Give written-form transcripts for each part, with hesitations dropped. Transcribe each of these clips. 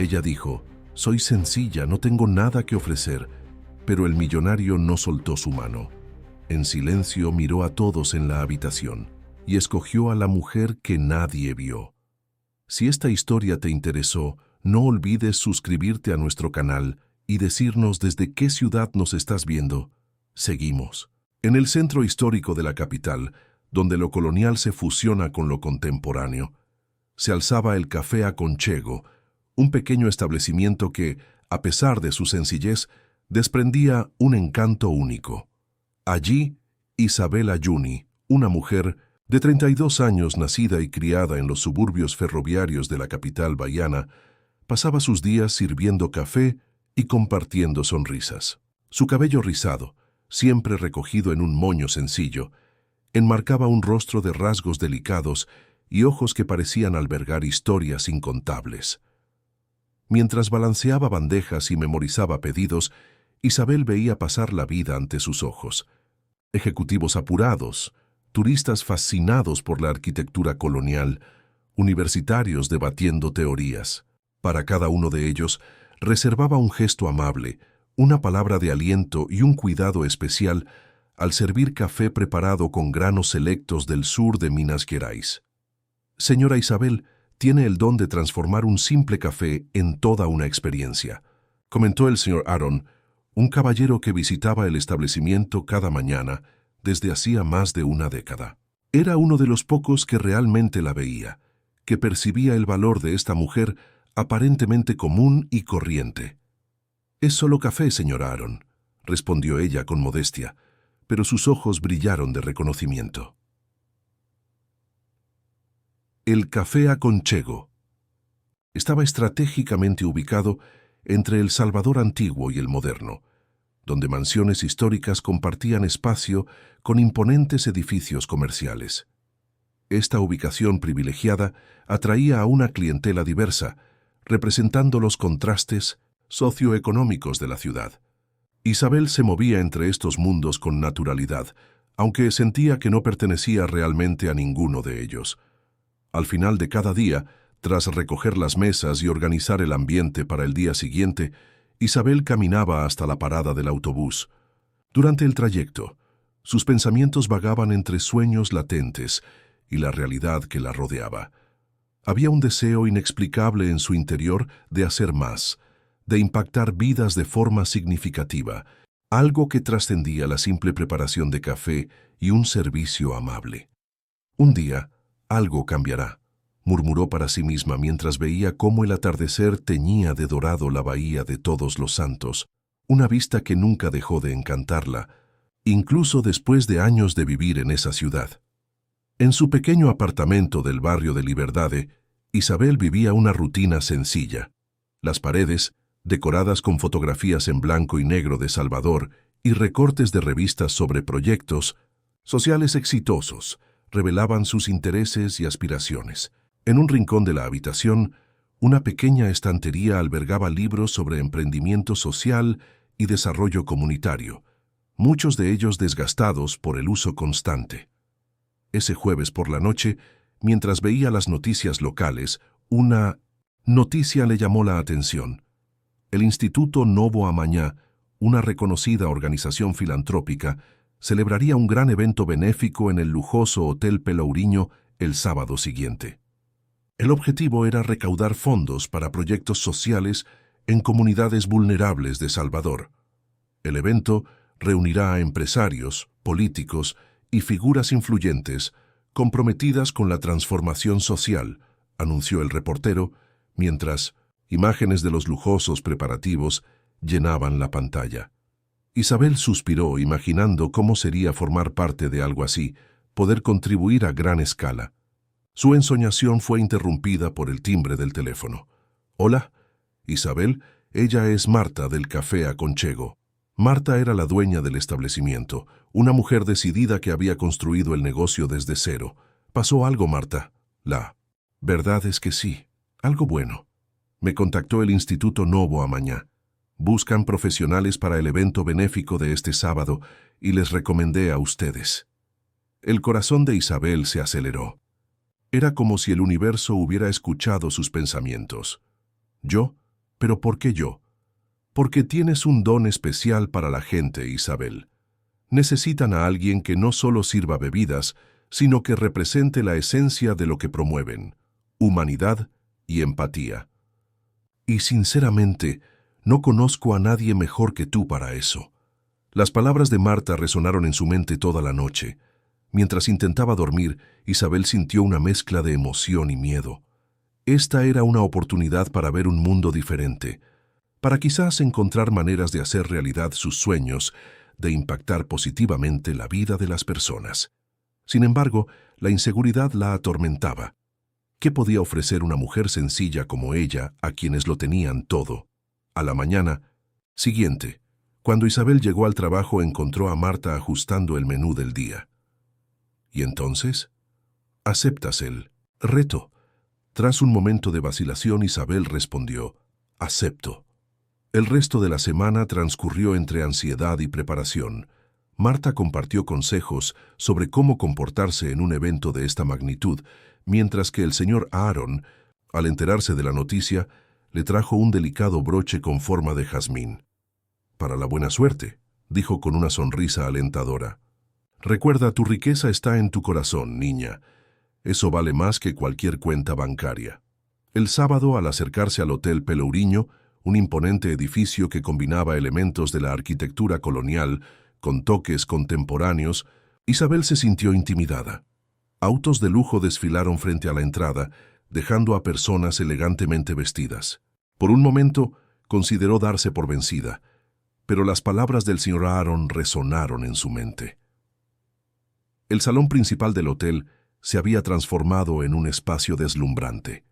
Ella dijo: «Soy sencilla, no tengo nada que ofrecer». Pero el millonario no soltó su mano. En silencio miró a todos en la habitación y escogió a la mujer que nadie vio. Si esta historia te interesó, no olvides suscribirte a nuestro canal y decirnos desde qué ciudad nos estás viendo. Seguimos. En el centro histórico de la capital, donde lo colonial se fusiona con lo contemporáneo, se alzaba el Café Aconchego, un pequeño establecimiento que, a pesar de su sencillez, desprendía un encanto único. Allí, Isabel Ayuni, una mujer de 32 años nacida y criada en los suburbios ferroviarios de la capital bahiana, pasaba sus días sirviendo café y compartiendo sonrisas. Su cabello rizado, siempre recogido en un moño sencillo, enmarcaba un rostro de rasgos delicados y ojos que parecían albergar historias incontables. Mientras balanceaba bandejas y memorizaba pedidos, Isabel veía pasar la vida ante sus ojos. Ejecutivos apurados, turistas fascinados por la arquitectura colonial, universitarios debatiendo teorías. Para cada uno de ellos, reservaba un gesto amable, una palabra de aliento y un cuidado especial al servir café preparado con granos selectos del sur de Minas Gerais. Señora Isabel tiene el don de transformar un simple café en toda una experiencia, comentó el señor Aaron, un caballero que visitaba el establecimiento cada mañana desde hacía más de una década. Era uno de los pocos que realmente la veía, que percibía el valor de esta mujer aparentemente común y corriente. «Es solo café, señor Aaron», respondió ella con modestia, pero sus ojos brillaron de reconocimiento. El Café Aconchego estaba estratégicamente ubicado entre el Salvador antiguo y el moderno, donde mansiones históricas compartían espacio con imponentes edificios comerciales. Esta ubicación privilegiada atraía a una clientela diversa, representando los contrastes socioeconómicos de la ciudad. Isabel se movía entre estos mundos con naturalidad, aunque sentía que no pertenecía realmente a ninguno de ellos. Al final de cada día, tras recoger las mesas y organizar el ambiente para el día siguiente, Isabel caminaba hasta la parada del autobús. Durante el trayecto, sus pensamientos vagaban entre sueños latentes y la realidad que la rodeaba. Había un deseo inexplicable en su interior de hacer más, de impactar vidas de forma significativa, algo que trascendía la simple preparación de café y un servicio amable. Un día, algo cambiará, murmuró para sí misma mientras veía cómo el atardecer teñía de dorado la bahía de Todos los Santos, una vista que nunca dejó de encantarla, incluso después de años de vivir en esa ciudad. En su pequeño apartamento del barrio de Liberdade, Isabel vivía una rutina sencilla. Las paredes, decoradas con fotografías en blanco y negro de Salvador y recortes de revistas sobre proyectos sociales exitosos, revelaban sus intereses y aspiraciones. En un rincón de la habitación, una pequeña estantería albergaba libros sobre emprendimiento social y desarrollo comunitario, muchos de ellos desgastados por el uso constante. Ese jueves por la noche, mientras veía las noticias locales, una noticia le llamó la atención. El Instituto Novo Amañá, una reconocida organización filantrópica, celebraría un gran evento benéfico en el lujoso Hotel Pelourinho el sábado siguiente. El objetivo era recaudar fondos para proyectos sociales en comunidades vulnerables de Salvador. El evento reunirá a empresarios, políticos y figuras influyentes comprometidas con la transformación social, anunció el reportero, mientras imágenes de los lujosos preparativos llenaban la pantalla. Isabel suspiró imaginando cómo sería formar parte de algo así, poder contribuir a gran escala. Su ensoñación fue interrumpida por el timbre del teléfono. «Hola, Isabel, ella es Marta del Café Aconchego». Marta era la dueña del establecimiento, una mujer decidida que había construido el negocio desde cero. «¿Pasó algo, Marta?» «La verdad es que sí, algo bueno. Me contactó el Instituto Novo Amañá. Buscan profesionales para el evento benéfico de este sábado y les recomendé a ustedes». El corazón de Isabel se aceleró. Era como si el universo hubiera escuchado sus pensamientos. «¿Yo? ¿Pero por qué yo? Porque tienes un don especial para la gente, Isabel. Necesitan a alguien que no solo sirva bebidas, sino que represente la esencia de lo que promueven, humanidad y empatía. Y sinceramente, no conozco a nadie mejor que tú para eso. Las palabras de Marta resonaron en su mente toda la noche. Mientras intentaba dormir, Isabel sintió una mezcla de emoción y miedo. Esta era una oportunidad para ver un mundo diferente, para quizás encontrar maneras de hacer realidad sus sueños, de impactar positivamente la vida de las personas. Sin embargo, la inseguridad la atormentaba. ¿Qué podía ofrecer una mujer sencilla como ella a quienes lo tenían todo? A la mañana siguiente, cuando Isabel llegó al trabajo, encontró a Marta ajustando el menú del día. ¿Y entonces? ¿Aceptas el reto? Tras un momento de vacilación, Isabel respondió, acepto. El resto de la semana transcurrió entre ansiedad y preparación. Marta compartió consejos sobre cómo comportarse en un evento de esta magnitud, mientras que el señor Aaron, al enterarse de la noticia, le trajo un delicado broche con forma de jazmín. «Para la buena suerte», dijo con una sonrisa alentadora. «Recuerda, tu riqueza está en tu corazón, niña. Eso vale más que cualquier cuenta bancaria». El sábado, al acercarse al Hotel Pelourinho, un imponente edificio que combinaba elementos de la arquitectura colonial con toques contemporáneos, Isabel se sintió intimidada. Autos de lujo desfilaron frente a la entrada, dejando a personas elegantemente vestidas. Por un momento, consideró darse por vencida, pero las palabras del señor Aaron resonaron en su mente. El salón principal del hotel se había transformado en un espacio deslumbrante.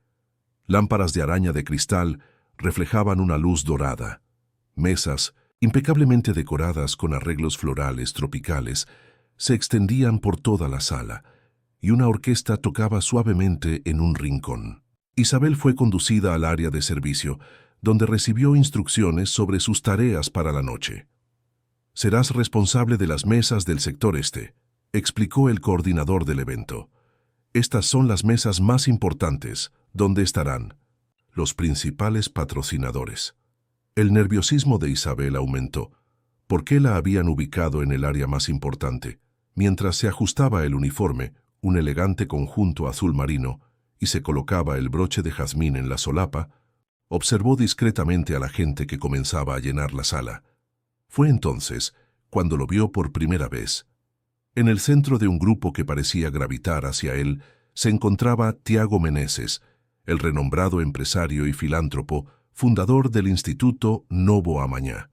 Lámparas de araña de cristal reflejaban una luz dorada. Mesas, impecablemente decoradas con arreglos florales tropicales, se extendían por toda la sala, y una orquesta tocaba suavemente en un rincón. Isabel fue conducida al área de servicio, donde recibió instrucciones sobre sus tareas para la noche. «Serás responsable de las mesas del sector este», explicó el coordinador del evento. «Estas son las mesas más importantes, donde estarán los principales patrocinadores». El nerviosismo de Isabel aumentó. ¿Por qué la habían ubicado en el área más importante? Mientras se ajustaba el uniforme, un elegante conjunto azul marino, y se colocaba el broche de jazmín en la solapa, observó discretamente a la gente que comenzaba a llenar la sala. Fue entonces cuando lo vio por primera vez. En el centro de un grupo que parecía gravitar hacia él, se encontraba Tiago Meneses, el renombrado empresario y filántropo, fundador del Instituto Novo Amañá.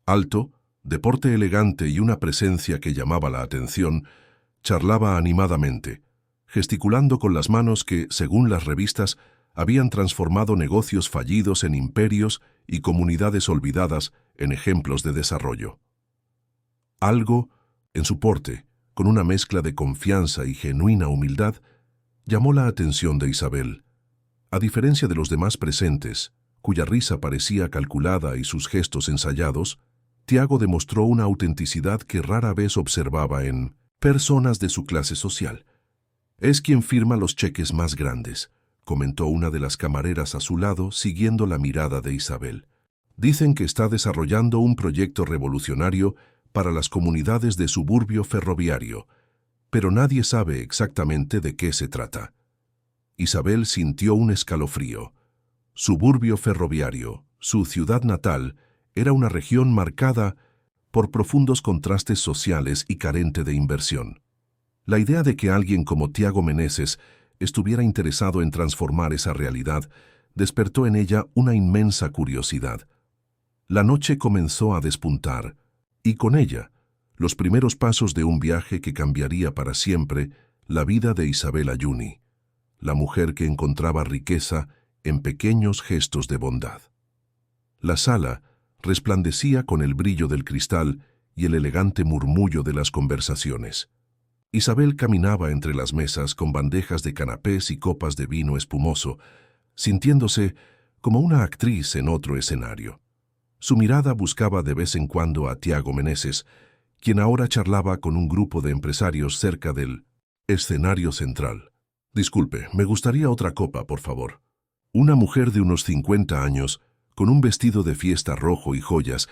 Alto, de porte elegante y una presencia que llamaba la atención, charlaba animadamente, gesticulando con las manos que, según las revistas, habían transformado negocios fallidos en imperios y comunidades olvidadas en ejemplos de desarrollo. Algo, en su porte, con una mezcla de confianza y genuina humildad, llamó la atención de Isabel. A diferencia de los demás presentes, cuya risa parecía calculada y sus gestos ensayados, Tiago demostró una autenticidad que rara vez observaba en personas de su clase social. «Es quien firma los cheques más grandes», comentó una de las camareras a su lado, siguiendo la mirada de Isabel. «Dicen que está desarrollando un proyecto revolucionario para las comunidades de suburbio ferroviario, pero nadie sabe exactamente de qué se trata». Isabel sintió un escalofrío. Suburbio ferroviario, su ciudad natal, era una región marcada por profundos contrastes sociales y carente de inversión. La idea de que alguien como Tiago Meneses estuviera interesado en transformar esa realidad despertó en ella una inmensa curiosidad. La noche comenzó a despuntar, y con ella, los primeros pasos de un viaje que cambiaría para siempre la vida de Isabel Ayuni, la mujer que encontraba riqueza en pequeños gestos de bondad. La sala resplandecía con el brillo del cristal y el elegante murmullo de las conversaciones. Isabel caminaba entre las mesas con bandejas de canapés y copas de vino espumoso, sintiéndose como una actriz en otro escenario. Su mirada buscaba de vez en cuando a Tiago Meneses, quien ahora charlaba con un grupo de empresarios cerca del escenario central. «Disculpe, me gustaría otra copa, por favor». Una mujer de unos 50 años, con un vestido de fiesta rojo y joyas,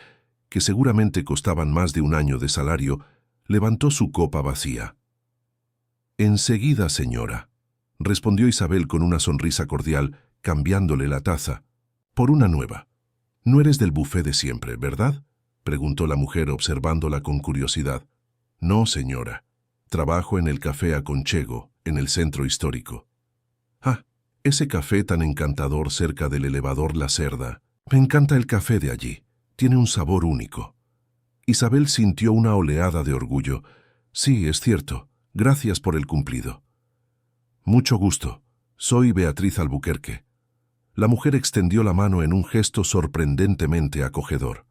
que seguramente costaban más de un año de salario, levantó su copa vacía. «Enseguida, señora», respondió Isabel con una sonrisa cordial, cambiándole la taza, «por una nueva». «No eres del buffet de siempre, ¿verdad?», preguntó la mujer observándola con curiosidad. «No, señora. Trabajo en el Café Aconchego, en el centro histórico». «Ah, ese café tan encantador cerca del elevador La Cerda. Me encanta el café de allí. Tiene un sabor único». Isabel sintió una oleada de orgullo. «Sí, es cierto. Gracias por el cumplido». «Mucho gusto. Soy Beatriz Albuquerque». La mujer extendió la mano en un gesto sorprendentemente acogedor.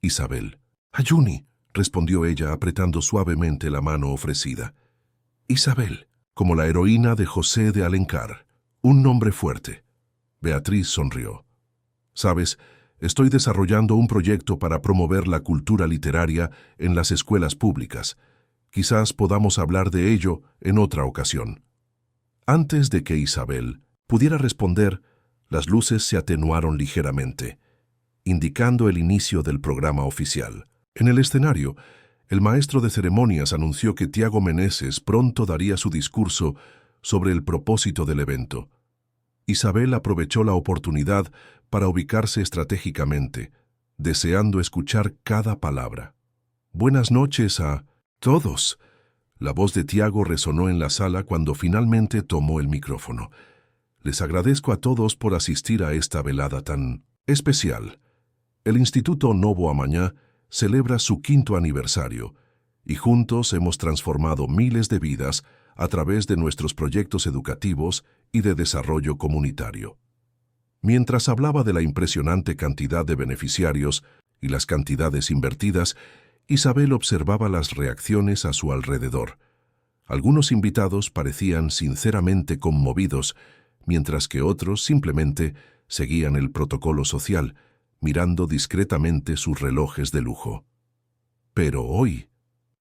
«Isabel». «Ayuni», respondió ella apretando suavemente la mano ofrecida. «Isabel, como la heroína de José de Alencar. Un nombre fuerte». Beatriz sonrió. «Sabes, estoy desarrollando un proyecto para promover la cultura literaria en las escuelas públicas. Quizás podamos hablar de ello en otra ocasión». Antes de que Isabel pudiera responder, las luces se atenuaron ligeramente, indicando el inicio del programa oficial. En el escenario, el maestro de ceremonias anunció que Tiago Meneses pronto daría su discurso sobre el propósito del evento. Isabel aprovechó la oportunidad para ubicarse estratégicamente, deseando escuchar cada palabra. «Buenas noches a todos». La voz de Tiago resonó en la sala cuando finalmente tomó el micrófono. «Les agradezco a todos por asistir a esta velada tan especial. El Instituto Novo Amañá celebra su 5º aniversario y juntos hemos transformado miles de vidas a través de nuestros proyectos educativos y de desarrollo comunitario». Mientras hablaba de la impresionante cantidad de beneficiarios y las cantidades invertidas, Isabel observaba las reacciones a su alrededor. Algunos invitados parecían sinceramente conmovidos, mientras que otros simplemente seguían el protocolo social, mirando discretamente sus relojes de lujo. «Pero hoy»,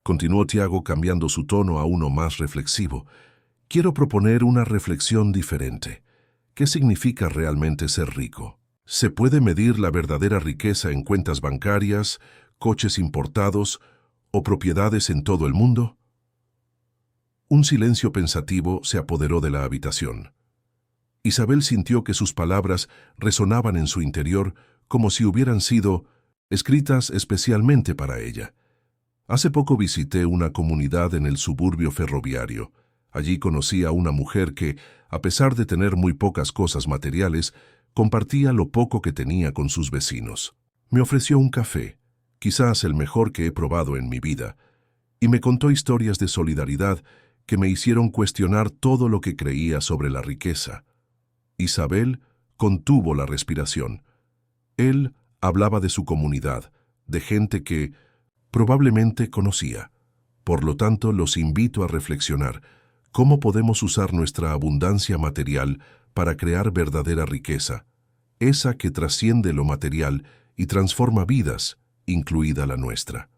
continuó Tiago cambiando su tono a uno más reflexivo, «quiero proponer una reflexión diferente. ¿Qué significa realmente ser rico? ¿Se puede medir la verdadera riqueza en cuentas bancarias, coches importados o propiedades en todo el mundo?» Un silencio pensativo se apoderó de la habitación. Isabel sintió que sus palabras resonaban en su interior como si hubieran sido escritas especialmente para ella. «Hace poco visité una comunidad en el suburbio ferroviario. Allí conocí a una mujer que, a pesar de tener muy pocas cosas materiales, compartía lo poco que tenía con sus vecinos. Me ofreció un café, quizás el mejor que he probado en mi vida, y me contó historias de solidaridad que me hicieron cuestionar todo lo que creía sobre la riqueza». Isabel contuvo la respiración. Él hablaba de su comunidad, de gente que probablemente conocía. Por lo tanto, los invito a reflexionar. ¿Cómo podemos usar nuestra abundancia material para crear verdadera riqueza? Esa que trasciende lo material y transforma vidas, incluida la nuestra.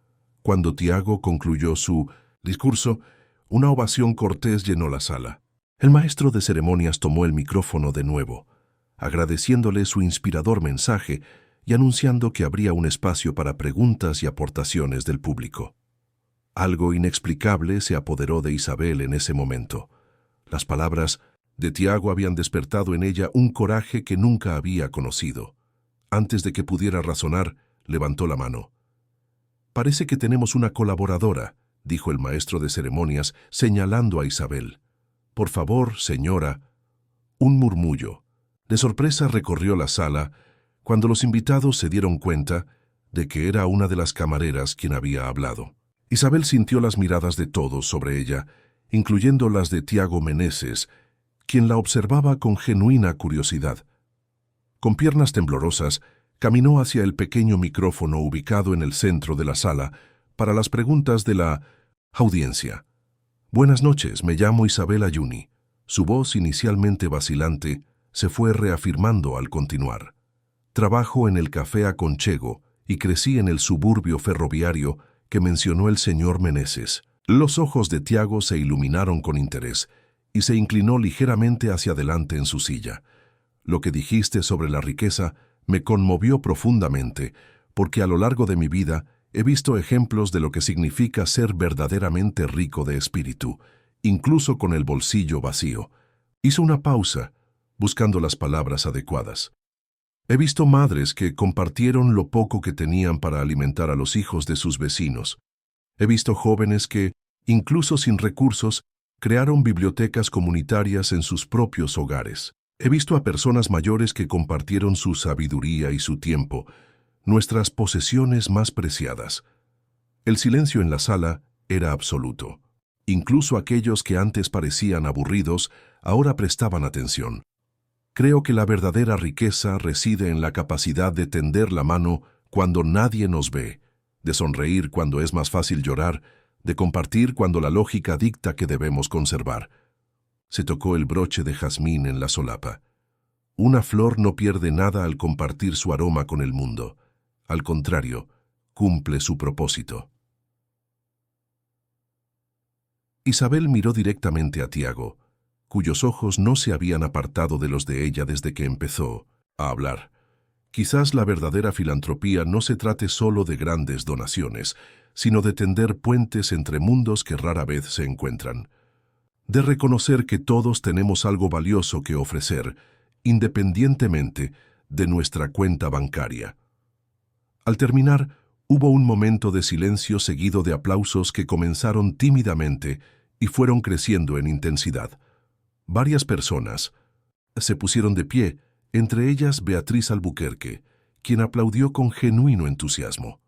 Cuando Tiago concluyó su discurso, una ovación cortés llenó la sala. El maestro de ceremonias tomó el micrófono de nuevo, agradeciéndole su inspirador mensaje y anunciando que habría un espacio para preguntas y aportaciones del público. Algo inexplicable se apoderó de Isabel en ese momento. Las palabras de Tiago habían despertado en ella un coraje que nunca había conocido. Antes de que pudiera razonar, levantó la mano. «Parece que tenemos una colaboradora», dijo el maestro de ceremonias, señalando a Isabel. «Por favor, señora». Un murmullo de sorpresa recorrió la sala cuando los invitados se dieron cuenta de que era una de las camareras quien había hablado. Isabel sintió las miradas de todos sobre ella, incluyendo las de Tiago Meneses, quien la observaba con genuina curiosidad. Con piernas temblorosas, caminó hacia el pequeño micrófono ubicado en el centro de la sala para las preguntas de la audiencia. «Buenas noches, me llamo Isabel Ayuni». Su voz, inicialmente vacilante, se fue reafirmando al continuar. «Trabajo en el Café Aconchego y crecí en el suburbio ferroviario que mencionó el señor Meneses». Los ojos de Tiago se iluminaron con interés y se inclinó ligeramente hacia adelante en su silla. «Lo que dijiste sobre la riqueza Me conmovió profundamente, porque a lo largo de mi vida he visto ejemplos de lo que significa ser verdaderamente rico de espíritu, incluso con el bolsillo vacío. Hizo una pausa, buscando las palabras adecuadas. He visto madres que compartieron lo poco que tenían para alimentar a los hijos de sus vecinos. He visto jóvenes que, incluso sin recursos, crearon bibliotecas comunitarias en sus propios hogares. He visto a personas mayores que compartieron su sabiduría y su tiempo, nuestras posesiones más preciadas. El silencio en la sala era absoluto. Incluso aquellos que antes parecían aburridos, ahora prestaban atención. Creo que la verdadera riqueza reside en la capacidad de tender la mano cuando nadie nos ve, de sonreír cuando es más fácil llorar, de compartir cuando la lógica dicta que debemos conservar. Se tocó el broche de jazmín en la solapa. Una flor no pierde nada al compartir su aroma con el mundo. Al contrario, cumple su propósito. Isabel miró directamente a Tiago, cuyos ojos no se habían apartado de los de ella desde que empezó a hablar. Quizás la verdadera filantropía no se trate solo de grandes donaciones, sino de tender puentes entre mundos que rara vez se encuentran. De reconocer que todos tenemos algo valioso que ofrecer, independientemente de nuestra cuenta bancaria. Al terminar, hubo un momento de silencio seguido de aplausos que comenzaron tímidamente y fueron creciendo en intensidad. Varias personas se pusieron de pie, entre ellas Beatriz Albuquerque, quien aplaudió con genuino entusiasmo.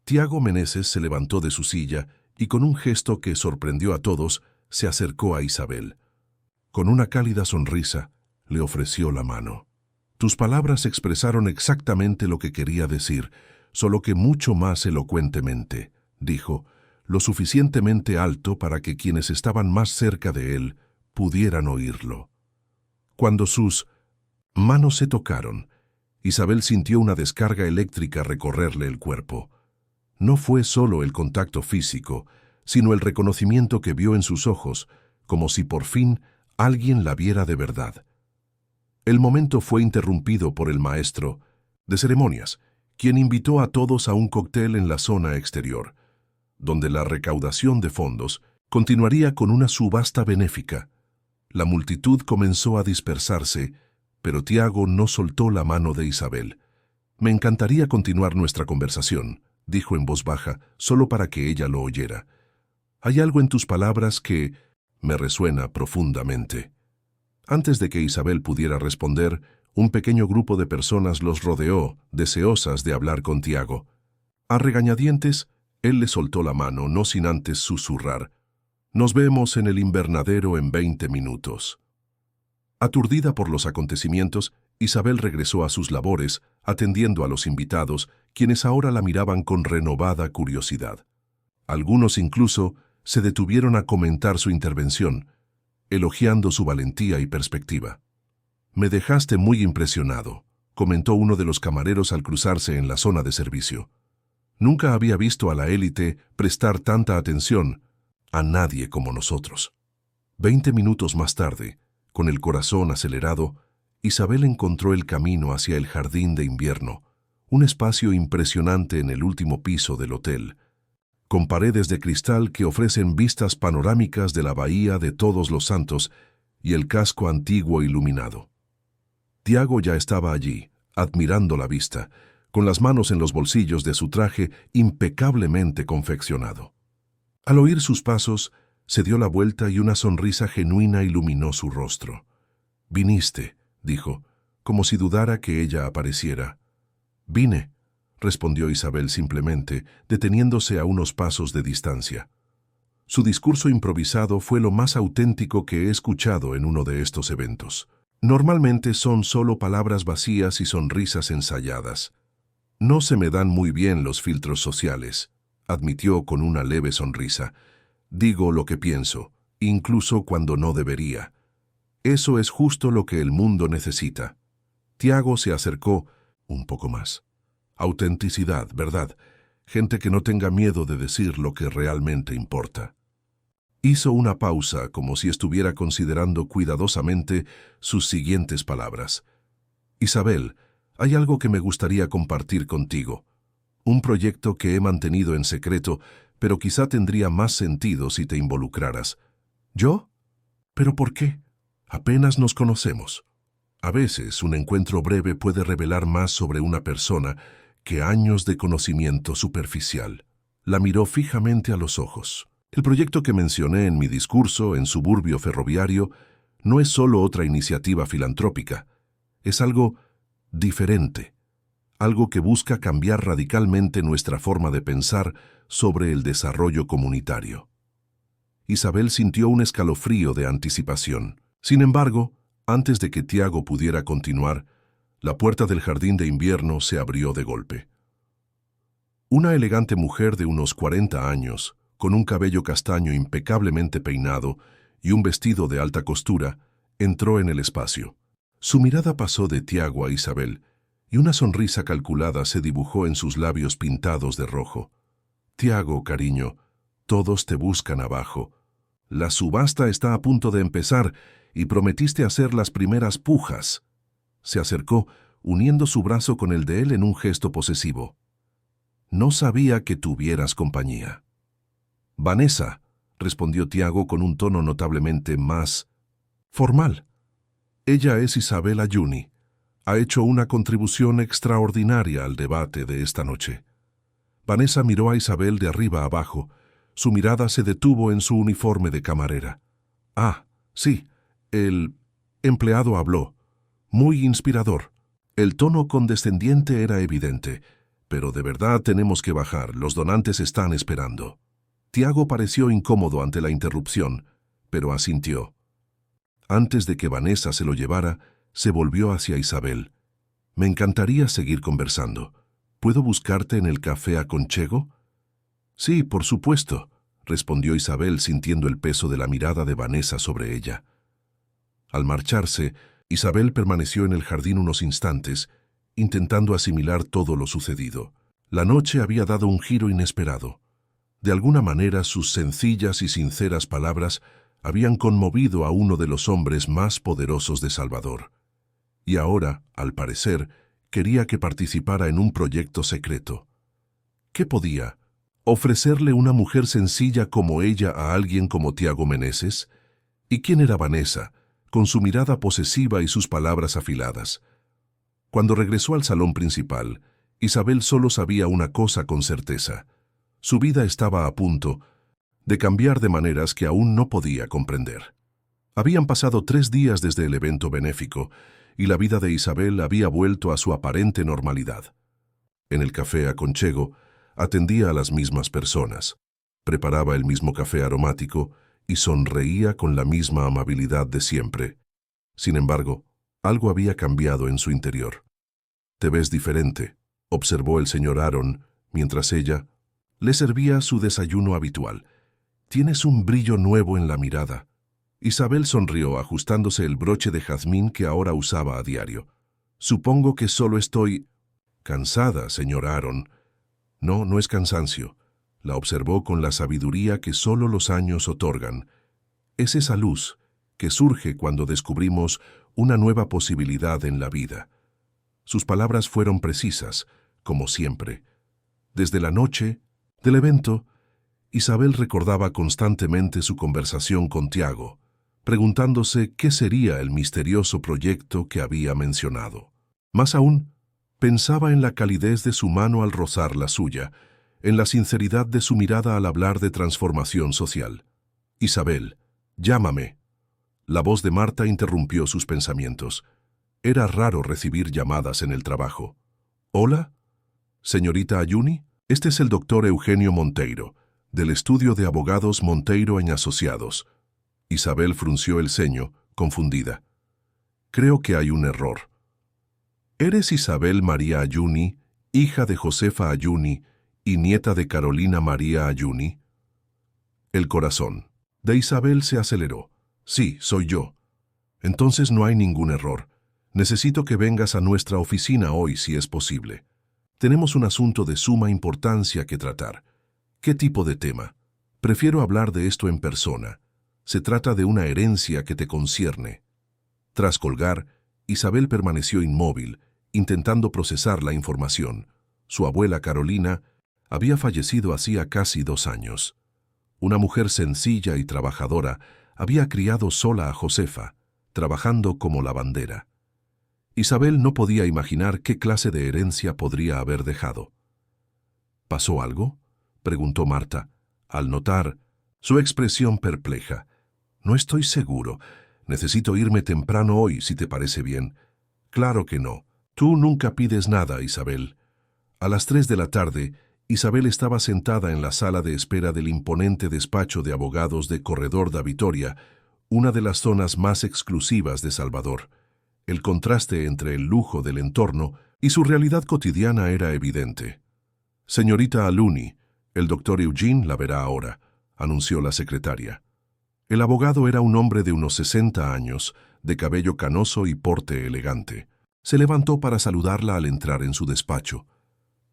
Tiago Meneses se levantó de su silla y con un gesto que sorprendió a todos, se acercó a Isabel. Con una cálida sonrisa, le ofreció la mano. Tus palabras expresaron exactamente lo que quería decir, solo que mucho más elocuentemente, dijo, lo suficientemente alto para que quienes estaban más cerca de él pudieran oírlo. Cuando sus manos se tocaron, Isabel sintió una descarga eléctrica recorrerle el cuerpo. No fue solo el contacto físico, sino el reconocimiento que vio en sus ojos, como si por fin alguien la viera de verdad. El momento fue interrumpido por el maestro de ceremonias, quien invitó a todos a un cóctel en la zona exterior, donde la recaudación de fondos continuaría con una subasta benéfica. La multitud comenzó a dispersarse, pero Tiago no soltó la mano de Isabel. Me encantaría continuar nuestra conversación, dijo en voz baja, solo para que ella lo oyera. Hay algo en tus palabras que me resuena profundamente. Antes de que Isabel pudiera responder, un pequeño grupo de personas los rodeó, deseosas de hablar con Tiago. A regañadientes, él le soltó la mano, no sin antes susurrar. Nos vemos en el invernadero en 20 minutos. Aturdida por los acontecimientos, Isabel regresó a sus labores, atendiendo a los invitados, quienes ahora la miraban con renovada curiosidad. Algunos incluso se detuvieron a comentar su intervención, elogiando su valentía y perspectiva. Me dejaste muy impresionado, comentó uno de los camareros al cruzarse en la zona de servicio. Nunca había visto a la élite prestar tanta atención a nadie como nosotros. 20 minutos más tarde, con el corazón acelerado, Isabel encontró el camino hacia el jardín de invierno, un espacio impresionante en el último piso del hotel, con paredes de cristal que ofrecen vistas panorámicas de la bahía de Todos los Santos y el casco antiguo iluminado. Tiago ya estaba allí, admirando la vista, con las manos en los bolsillos de su traje impecablemente confeccionado. Al oír sus pasos, se dio la vuelta y una sonrisa genuina iluminó su rostro. «Viniste», dijo, como si dudara que ella apareciera. «Vine», respondió Isabel simplemente, deteniéndose a unos pasos de distancia. Su discurso improvisado fue lo más auténtico que he escuchado en uno de estos eventos. Normalmente son solo palabras vacías y sonrisas ensayadas. No se me dan muy bien los filtros sociales, admitió con una leve sonrisa. Digo lo que pienso, incluso cuando no debería. Eso es justo lo que el mundo necesita. Tiago se acercó un poco más. Autenticidad, ¿verdad? Gente que no tenga miedo de decir lo que realmente importa. Hizo una pausa como si estuviera considerando cuidadosamente sus siguientes palabras. Isabel, Hay algo que me gustaría compartir contigo. Un proyecto que he mantenido en secreto, pero quizá tendría más sentido si te involucraras. ¿Yo? ¿Pero por qué? Apenas nos conocemos. A veces un encuentro breve puede revelar más sobre una persona que años de conocimiento superficial. La miró fijamente a los ojos. El proyecto que mencioné en mi discurso en Suburbio Ferroviario no es solo otra iniciativa filantrópica. Es algo diferente. Algo que busca cambiar radicalmente nuestra forma de pensar sobre el desarrollo comunitario. Isabel sintió un escalofrío de anticipación. Sin embargo, antes de que Tiago pudiera continuar, la puerta del jardín de invierno se abrió de golpe. Una elegante mujer de unos 40 años, con un cabello castaño impecablemente peinado y un vestido de alta costura, entró en el espacio. Su mirada pasó de Tiago a Isabel, y una sonrisa calculada se dibujó en sus labios pintados de rojo. «Tiago, cariño, todos te buscan abajo. La subasta está a punto de empezar y prometiste hacer las primeras pujas». Se acercó, uniendo su brazo con el de él en un gesto posesivo. «No sabía que tuvieras compañía». «Vanessa», respondió Tiago con un tono notablemente más formal. «Ella es Isabel Ayuni. Ha hecho una contribución extraordinaria al debate de esta noche». Vanessa miró a Isabel de arriba abajo. Su mirada se detuvo en su uniforme de camarera. «Ah, sí», el empleado habló. «Muy inspirador». El tono condescendiente era evidente. «Pero de verdad tenemos que bajar, los donantes están esperando». Tiago pareció incómodo ante la interrupción, pero asintió. Antes de que Vanessa se lo llevara, se volvió hacia Isabel. «Me encantaría seguir conversando. ¿Puedo buscarte en el café a Conchego?» «Sí, por supuesto», respondió Isabel sintiendo el peso de la mirada de Vanessa sobre ella. Al marcharse, Isabel permaneció en el jardín unos instantes, intentando asimilar todo lo sucedido. La noche había dado un giro inesperado. De alguna manera, sus sencillas y sinceras palabras habían conmovido a uno de los hombres más poderosos de Salvador. Y ahora, al parecer, quería que participara en un proyecto secreto. ¿Qué podía ofrecerle una mujer sencilla como ella a alguien como Tiago Meneses? ¿Y quién era Vanessa, con su mirada posesiva y sus palabras afiladas? Cuando regresó al salón principal, Isabel solo sabía una cosa con certeza. Su vida estaba a punto de cambiar de maneras que aún no podía comprender. Habían pasado 3 días desde el evento benéfico, y la vida de Isabel había vuelto a su aparente normalidad. En el café a Conchego, atendía a las mismas personas, preparaba el mismo café aromático y sonreía con la misma amabilidad de siempre. Sin embargo, algo había cambiado en su interior. «Te ves diferente», observó el señor Aaron, mientras ella le servía su desayuno habitual. «Tienes un brillo nuevo en la mirada». Isabel sonrió ajustándose el broche de jazmín que ahora usaba a diario. «Supongo que solo estoy cansada, señor Aaron». «No, no es cansancio», la observó con la sabiduría que solo los años otorgan. «Es esa luz que surge cuando descubrimos una nueva posibilidad en la vida». Sus palabras fueron precisas, como siempre. Desde la noche del evento, Isabel recordaba constantemente su conversación con Tiago, preguntándose qué sería el misterioso proyecto que había mencionado. Más aún, pensaba en la calidez de su mano al rozar la suya, en la sinceridad de su mirada al hablar de transformación social. «Isabel, llámame». La voz de Marta interrumpió sus pensamientos. Era raro recibir llamadas en el trabajo. «¿Hola? Señorita Ayuni, este es el doctor Eugenio Monteiro, del estudio de abogados Monteiro & Asociados». Isabel frunció el ceño, confundida. «Creo que hay un error». «¿Eres Isabel María Ayuni, hija de Josefa Ayuni y nieta de Carolina María Ayuni?» El corazón de Isabel se aceleró. «Sí, soy yo». «Entonces no hay ningún error. Necesito que vengas a nuestra oficina hoy si es posible. Tenemos un asunto de suma importancia que tratar». «¿Qué tipo de tema?» «Prefiero hablar de esto en persona. Se trata de una herencia que te concierne». Tras colgar, Isabel permaneció inmóvil, intentando procesar la información. Su abuela Carolina había fallecido hacía casi 2 años. Una mujer sencilla y trabajadora había criado sola a Josefa, trabajando como lavandera. Isabel no podía imaginar qué clase de herencia podría haber dejado. ¿Pasó algo?, preguntó Marta, al notar su expresión perpleja. No estoy seguro. Necesito irme temprano hoy, si te parece bien. Claro que no. Tú nunca pides nada, Isabel. A las 3 de la tarde, Isabel estaba sentada en la sala de espera del imponente despacho de abogados de Corredor da Vitória, una de las zonas más exclusivas de Salvador. El contraste entre el lujo del entorno y su realidad cotidiana era evidente. Señorita Aluni, el doctor Eugene la verá ahora, anunció la secretaria. El abogado era un hombre de unos 60 años, de cabello canoso y porte elegante. Se levantó para saludarla al entrar en su despacho.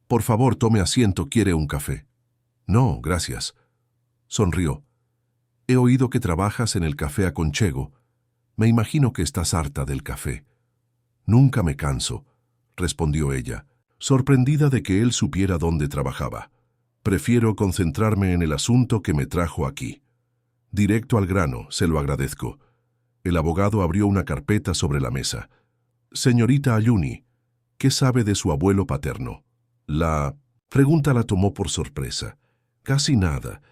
Por favor, tome asiento, ¿quiere un café? No, gracias. Sonrió. He oído que trabajas en el café Aconchego. Me imagino que estás harta del café. Nunca me canso, respondió ella, sorprendida de que él supiera dónde trabajaba. Prefiero concentrarme en el asunto que me trajo aquí. Directo al grano, se lo agradezco. El abogado abrió una carpeta sobre la mesa. Señorita Aluni, ¿qué sabe de su abuelo paterno? La pregunta la tomó por sorpresa. Casi nada.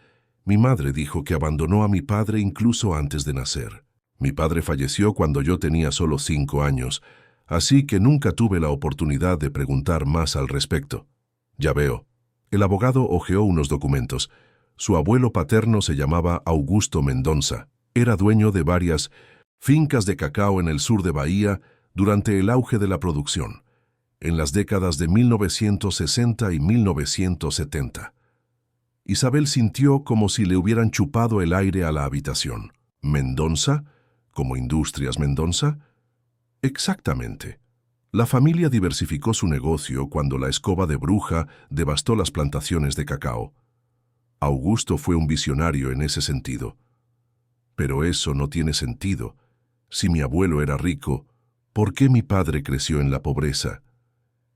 Mi madre dijo que abandonó a mi padre incluso antes de nacer. Mi padre falleció cuando yo tenía solo 5 años, así que nunca tuve la oportunidad de preguntar más al respecto. Ya veo. El abogado hojeó unos documentos. Su abuelo paterno se llamaba Augusto Mendonça. Era dueño de varias fincas de cacao en el sur de Bahía durante el auge de la producción, en las décadas de 1960 y 1970. Isabel sintió como si le hubieran chupado el aire a la habitación. ¿Mendonça? ¿Como Industrias Mendonça? Exactamente. La familia diversificó su negocio cuando la escoba de bruja devastó las plantaciones de cacao. Augusto fue un visionario en ese sentido. Pero eso no tiene sentido. Si mi abuelo era rico, ¿por qué mi padre creció en la pobreza?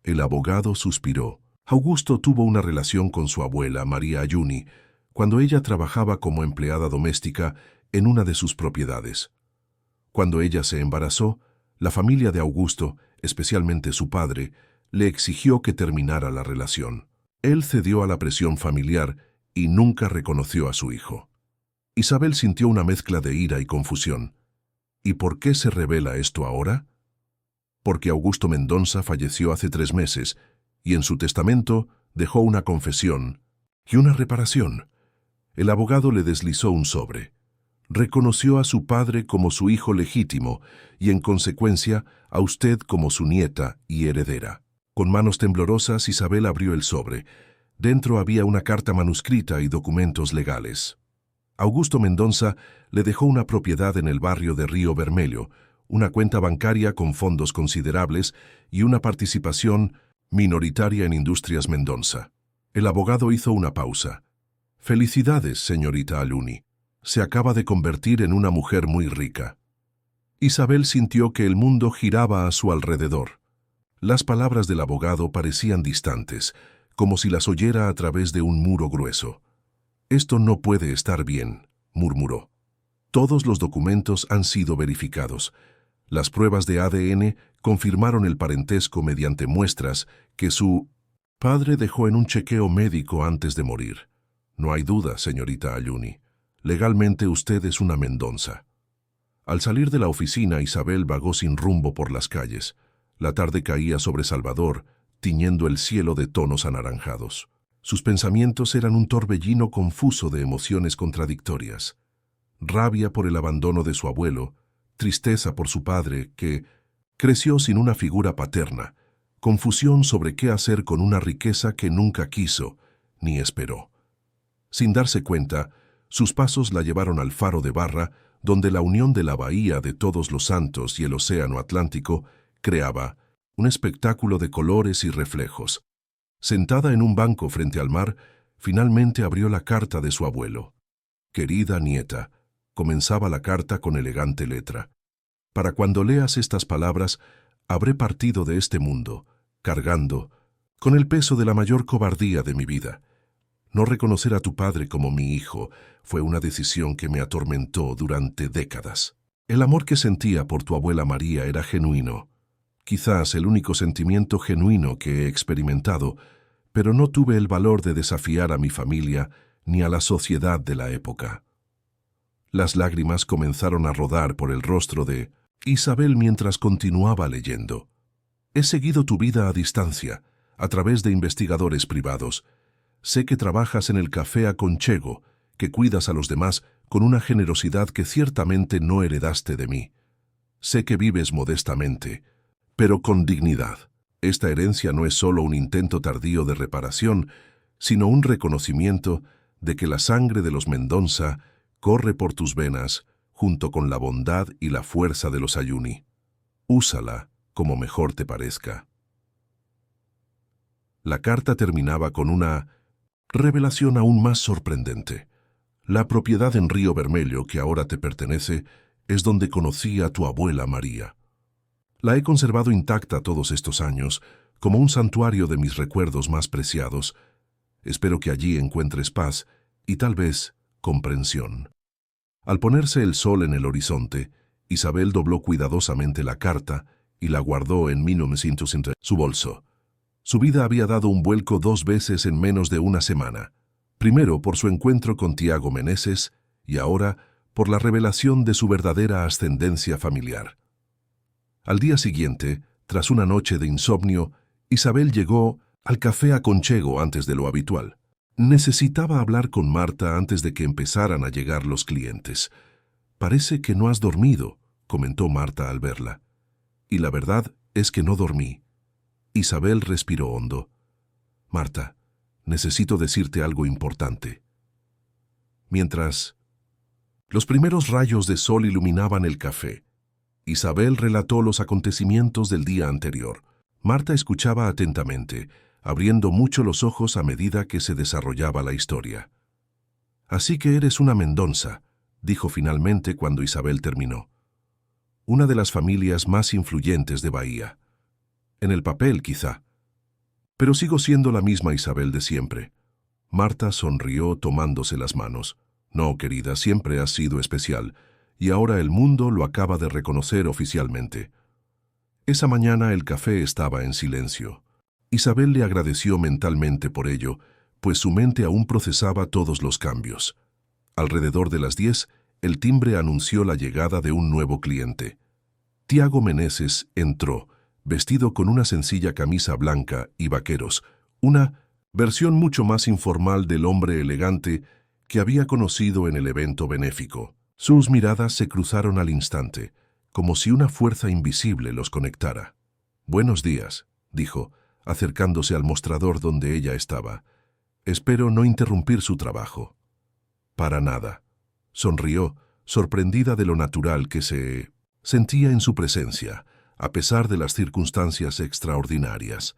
El abogado suspiró. Augusto tuvo una relación con su abuela, María Ayuni, cuando ella trabajaba como empleada doméstica en una de sus propiedades. Cuando ella se embarazó, la familia de Augusto, especialmente su padre, le exigió que terminara la relación. Él cedió a la presión familiar y nunca reconoció a su hijo. Isabel sintió una mezcla de ira y confusión. ¿Y por qué se revela esto ahora? Porque Augusto Mendonça falleció hace 3 meses y en su testamento dejó una confesión y una reparación. El abogado le deslizó un sobre. Reconoció a su padre como su hijo legítimo y, en consecuencia, a usted como su nieta y heredera. Con manos temblorosas, Isabel abrió el sobre. Dentro había una carta manuscrita y documentos legales. Augusto Mendonça le dejó una propiedad en el barrio de Río Vermelho, una cuenta bancaria con fondos considerables y una participación minoritaria en Industrias Mendonça. El abogado hizo una pausa. Felicidades, señorita Aluni. Se acaba de convertir en una mujer muy rica. Isabel sintió que el mundo giraba a su alrededor. Las palabras del abogado parecían distantes, como si las oyera a través de un muro grueso. Esto no puede estar bien, murmuró. Todos los documentos han sido verificados. Las pruebas de ADN confirmaron el parentesco mediante muestras que su padre dejó en un chequeo médico antes de morir. No hay duda, señorita Aluni. Legalmente usted es una Mendonça. Al salir de la oficina, Isabel vagó sin rumbo por las calles. La tarde caía sobre Salvador, tiñendo el cielo de tonos anaranjados. Sus pensamientos eran un torbellino confuso de emociones contradictorias. Rabia por el abandono de su abuelo, tristeza por su padre, que creció sin una figura paterna, confusión sobre qué hacer con una riqueza que nunca quiso ni esperó. Sin darse cuenta, sus pasos la llevaron al faro de Barra, donde la unión de la bahía de Todos los Santos y el océano Atlántico creaba un espectáculo de colores y reflejos. Sentada en un banco frente al mar, finalmente abrió la carta de su abuelo. Querida nieta, comenzaba la carta con elegante letra. Para cuando leas estas palabras, habré partido de este mundo, cargando con el peso de la mayor cobardía de mi vida. No reconocer a tu padre como mi hijo fue una decisión que me atormentó durante décadas. El amor que sentía por tu abuela María era genuino, quizás el único sentimiento genuino que he experimentado, pero no tuve el valor de desafiar a mi familia ni a la sociedad de la época. Las lágrimas comenzaron a rodar por el rostro de Isabel mientras continuaba leyendo. He seguido tu vida a distancia, a través de investigadores privados. Sé que trabajas en el café a Conchego, que cuidas a los demás con una generosidad que ciertamente no heredaste de mí. Sé que vives modestamente, pero con dignidad. Esta herencia no es solo un intento tardío de reparación, sino un reconocimiento de que la sangre de los Mendonça corre por tus venas junto con la bondad y la fuerza de los Ayuni. Úsala como mejor te parezca. La carta terminaba con una revelación aún más sorprendente. La propiedad en Río Vermelho que ahora te pertenece es donde conocí a tu abuela María. La he conservado intacta todos estos años, como un santuario de mis recuerdos más preciados. Espero que allí encuentres paz y tal vez comprensión. Al ponerse el sol en el horizonte, Isabel dobló cuidadosamente la carta y la guardó en 1900 su bolso. Su vida había dado un vuelco 2 veces en menos de una semana. Primero por su encuentro con Tiago Meneses y ahora por la revelación de su verdadera ascendencia familiar. Al día siguiente, tras una noche de insomnio, Isabel llegó al café a Conchego antes de lo habitual. Necesitaba hablar con Marta antes de que empezaran a llegar los clientes. «Parece que no has dormido», comentó Marta al verla. «Y la verdad es que no dormí». Isabel respiró hondo. «Marta, necesito decirte algo importante». Mientras los primeros rayos de sol iluminaban el café, Isabel relató los acontecimientos del día anterior. Marta escuchaba atentamente, abriendo mucho los ojos a medida que se desarrollaba la historia. «Así que eres una Mendonça», dijo finalmente cuando Isabel terminó. «Una de las familias más influyentes de Bahía. En el papel, quizá. Pero sigo siendo la misma Isabel de siempre». Marta sonrió tomándose las manos. «No, querida, siempre has sido especial, y ahora el mundo lo acaba de reconocer oficialmente». Esa mañana el café estaba en silencio. Isabel le agradeció mentalmente por ello, pues su mente aún procesaba todos los cambios. Alrededor de las 10, el timbre anunció la llegada de un nuevo cliente. Tiago Meneses entró, vestido con una sencilla camisa blanca y vaqueros, una versión mucho más informal del hombre elegante que había conocido en el evento benéfico. Sus miradas se cruzaron al instante, como si una fuerza invisible los conectara. «Buenos días», dijo, acercándose al mostrador donde ella estaba. «Espero no interrumpir su trabajo». «Para nada», sonrió, sorprendida de lo natural que se sentía en su presencia, a pesar de las circunstancias extraordinarias.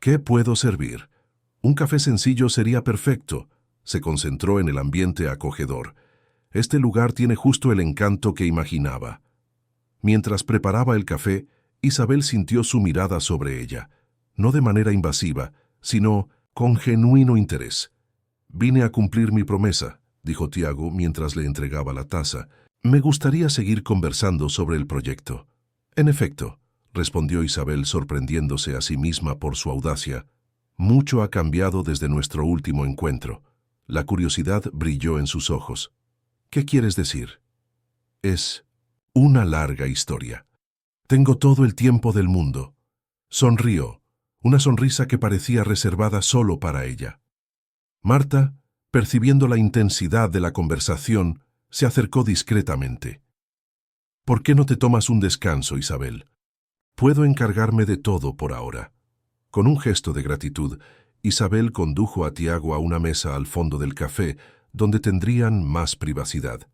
«¿Qué puedo servir?» «Un café sencillo sería perfecto», se concentró en el ambiente acogedor. «Este lugar tiene justo el encanto que imaginaba». Mientras preparaba el café, Isabel sintió su mirada sobre ella, no de manera invasiva, sino con genuino interés. «Vine a cumplir mi promesa», dijo Tiago mientras le entregaba la taza. «Me gustaría seguir conversando sobre el proyecto». «En efecto», respondió Isabel sorprendiéndose a sí misma por su audacia, «mucho ha cambiado desde nuestro último encuentro». La curiosidad brilló en sus ojos. «¿Qué quieres decir?» «Es una larga historia. Tengo todo el tiempo del mundo». Sonrió, una sonrisa que parecía reservada solo para ella. Marta, percibiendo la intensidad de la conversación, se acercó discretamente. «¿Por qué no te tomas un descanso, Isabel? Puedo encargarme de todo por ahora». Con un gesto de gratitud, Isabel condujo a Tiago a una mesa al fondo del café, donde tendrían más privacidad.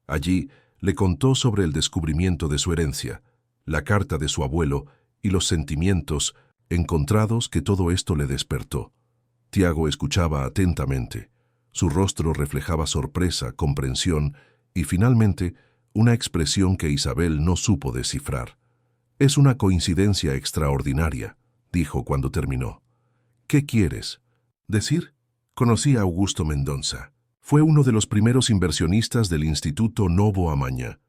Allí le contó sobre el descubrimiento de su herencia, la carta de su abuelo y los sentimientos encontrados que todo esto le despertó. Tiago escuchaba atentamente. Su rostro reflejaba sorpresa, comprensión y, finalmente, una expresión que Isabel no supo descifrar. Es una coincidencia extraordinaria, dijo cuando terminó. ¿Qué quieres decir? Conocí a Augusto Mendonça. Fue uno de los primeros inversionistas del Instituto Novo Amaña.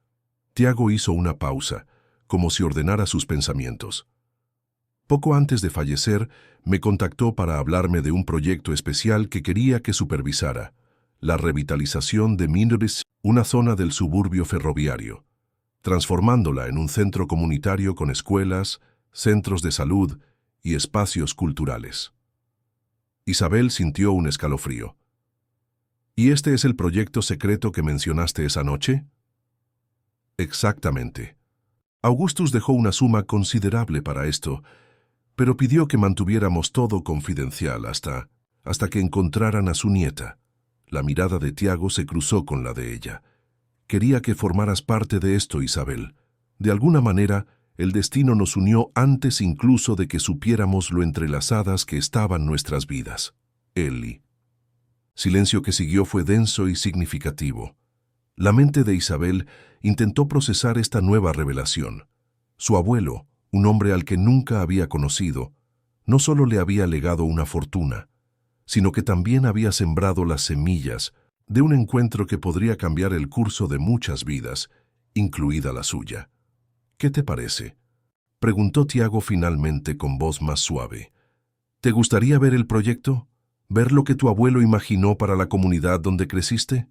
Tiago hizo una pausa, como si ordenara sus pensamientos. Poco antes de fallecer, me contactó para hablarme de un proyecto especial que quería que supervisara: la revitalización de Minneris, una zona del suburbio ferroviario, transformándola en un centro comunitario con escuelas, centros de salud y espacios culturales. Isabel sintió un escalofrío. ¿Y este es el proyecto secreto que mencionaste esa noche? Exactamente. Augustus dejó una suma considerable para esto, pero pidió que mantuviéramos todo confidencial hasta que encontraran a su nieta. La mirada de Tiago se cruzó con la de ella. Quería que formaras parte de esto, Isabel. De alguna manera, el destino nos unió antes incluso de que supiéramos lo entrelazadas que estaban nuestras vidas. Ellie. Silencio que siguió fue denso y significativo. La mente de Isabel intentó procesar esta nueva revelación. Su abuelo, un hombre al que nunca había conocido, no solo le había legado una fortuna, sino que también había sembrado las semillas de un encuentro que podría cambiar el curso de muchas vidas, incluida la suya. ¿Qué te parece?, preguntó Tiago finalmente con voz más suave. ¿Te gustaría ver el proyecto? ¿Ver lo que tu abuelo imaginó para la comunidad donde creciste?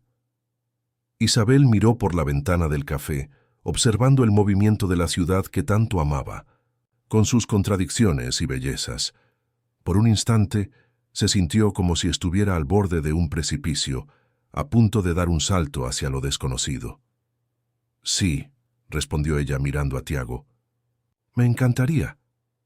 Isabel miró por la ventana del café, observando el movimiento de la ciudad que tanto amaba, con sus contradicciones y bellezas. Por un instante, se sintió como si estuviera al borde de un precipicio, a punto de dar un salto hacia lo desconocido. Sí, respondió ella mirando a Tiago. Me encantaría.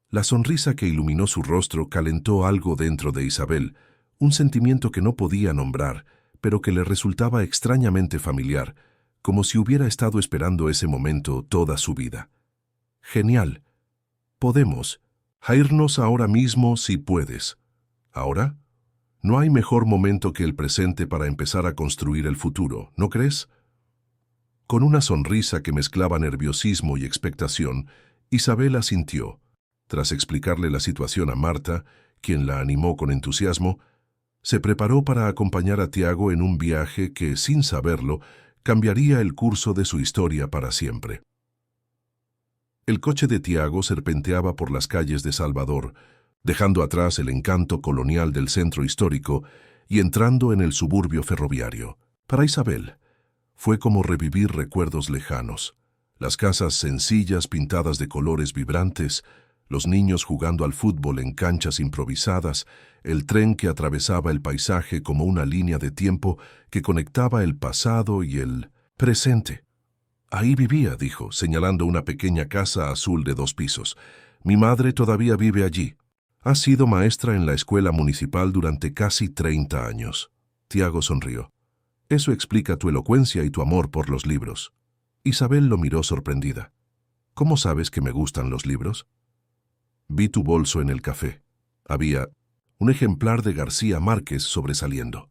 La sonrisa que iluminó su rostro calentó algo dentro de Isabel, un sentimiento que no podía nombrar, pero que le resultaba extrañamente familiar, como si hubiera estado esperando ese momento toda su vida. Genial. Podemos irnos ahora mismo si puedes. ¿Ahora? No hay mejor momento que el presente para empezar a construir el futuro, ¿no crees? Con una sonrisa que mezclaba nerviosismo y expectación, Isabel asintió. Tras explicarle la situación a Marta, quien la animó con entusiasmo, se preparó para acompañar a Tiago en un viaje que, sin saberlo, cambiaría el curso de su historia para siempre. El coche de Tiago serpenteaba por las calles de Salvador, dejando atrás el encanto colonial del centro histórico y entrando en el suburbio ferroviario. Para Isabel, fue como revivir recuerdos lejanos. Las casas sencillas pintadas de colores vibrantes, los niños jugando al fútbol en canchas improvisadas, el tren que atravesaba el paisaje como una línea de tiempo que conectaba el pasado y el presente. Ahí vivía, dijo, señalando una pequeña casa azul de 2 pisos. Mi madre todavía vive allí. Ha sido maestra en la escuela municipal durante casi 30 años. Tiago sonrió. Eso explica tu elocuencia y tu amor por los libros. Isabel lo miró sorprendida. ¿Cómo sabes que me gustan los libros? Vi tu bolso en el café. Había un ejemplar de García Márquez sobresaliendo.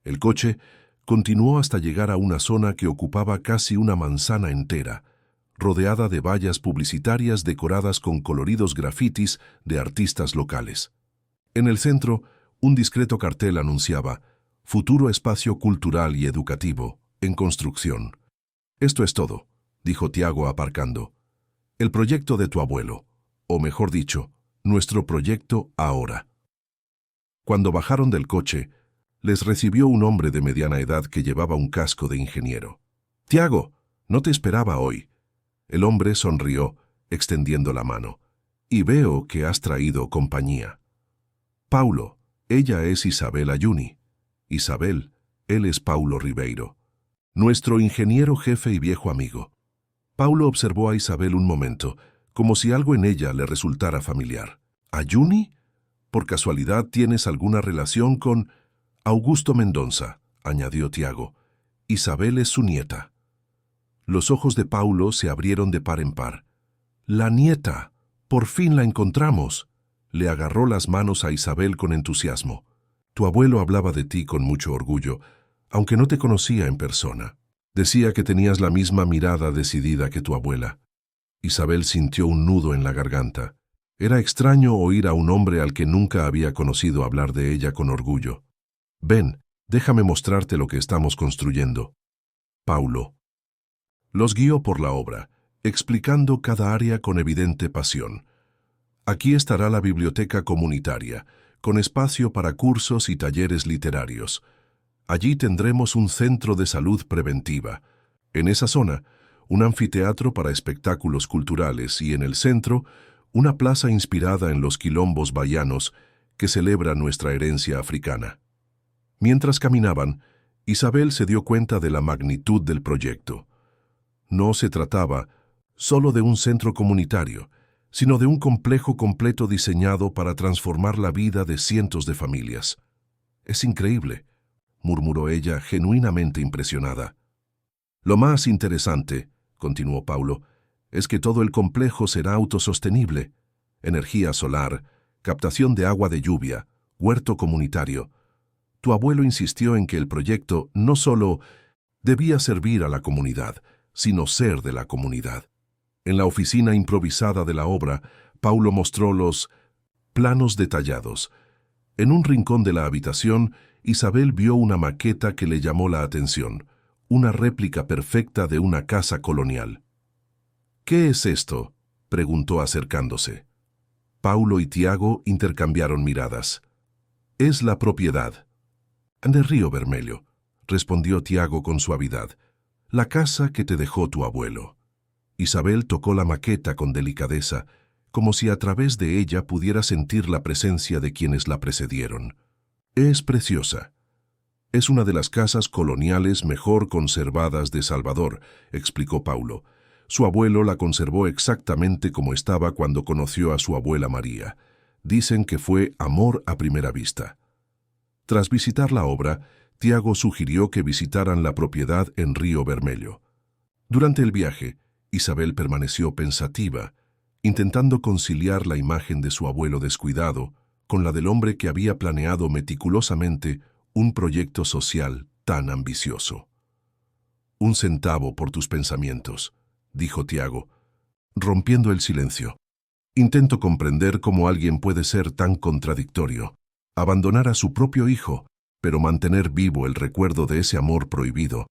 El coche continuó hasta llegar a una zona que ocupaba casi una manzana entera, rodeada de vallas publicitarias decoradas con coloridos grafitis de artistas locales. En el centro, un discreto cartel anunciaba «Futuro espacio cultural y educativo, en construcción». «Esto es todo», dijo Tiago aparcando. «El proyecto de tu abuelo, o mejor dicho, nuestro proyecto ahora». Cuando bajaron del coche, les recibió un hombre de mediana edad que llevaba un casco de ingeniero. «Tiago, no te esperaba hoy». El hombre sonrió, extendiendo la mano. «Y veo que has traído compañía». «Paulo, ella es Isabel Ayuni. Isabel, él es Paulo Ribeiro, nuestro ingeniero jefe y viejo amigo». Paulo observó a Isabel un momento, como si algo en ella le resultara familiar. «¿Ayuni? ¿Por casualidad tienes alguna relación con...» «Augusto Mendonça», añadió Tiago. «Isabel es su nieta». Los ojos de Paulo se abrieron de par en par. «La nieta. Por fin la encontramos». Le agarró las manos a Isabel con entusiasmo. «Tu abuelo hablaba de ti con mucho orgullo, aunque no te conocía en persona. Decía que tenías la misma mirada decidida que tu abuela». Isabel sintió un nudo en la garganta. Era extraño oír a un hombre al que nunca había conocido hablar de ella con orgullo. «Ven, déjame mostrarte lo que estamos construyendo». Paulo los guió por la obra, explicando cada área con evidente pasión. Aquí estará la biblioteca comunitaria, con espacio para cursos y talleres literarios. Allí tendremos un centro de salud preventiva. En esa zona, un anfiteatro para espectáculos culturales y en el centro, una plaza inspirada en los quilombos bahianos que celebra nuestra herencia africana. Mientras caminaban, Isabel se dio cuenta de la magnitud del proyecto. No se trataba solo de un centro comunitario, sino de un complejo completo diseñado para transformar la vida de cientos de familias. «Es increíble», murmuró ella, genuinamente impresionada. «Lo más interesante», continuó Paulo, «es que todo el complejo será autosostenible. Energía solar, captación de agua de lluvia, huerto comunitario. Tu abuelo insistió en que el proyecto no solo debía servir a la comunidad, sino ser de la comunidad». En la oficina improvisada de la obra, Paulo mostró los planos detallados. En un rincón de la habitación, Isabel vio una maqueta que le llamó la atención, una réplica perfecta de una casa colonial. «¿Qué es esto?», preguntó acercándose. Paulo y Tiago intercambiaron miradas. «Es la propiedad». «De Río Vermelho», respondió Tiago con suavidad. «La casa que te dejó tu abuelo». Isabel tocó la maqueta con delicadeza, como si a través de ella pudiera sentir la presencia de quienes la precedieron. «Es preciosa. Es una de las casas coloniales mejor conservadas de Salvador», explicó Paulo. «Su abuelo la conservó exactamente como estaba cuando conoció a su abuela María. Dicen que fue amor a primera vista». Tras visitar la obra, Tiago sugirió que visitaran la propiedad en Río Vermelho. Durante el viaje, Isabel permaneció pensativa, intentando conciliar la imagen de su abuelo descuidado con la del hombre que había planeado meticulosamente un proyecto social tan ambicioso. «Un centavo por tus pensamientos», dijo Tiago, rompiendo el silencio. «Intento comprender cómo alguien puede ser tan contradictorio, abandonar a su propio hijo, pero mantener vivo el recuerdo de ese amor prohibido,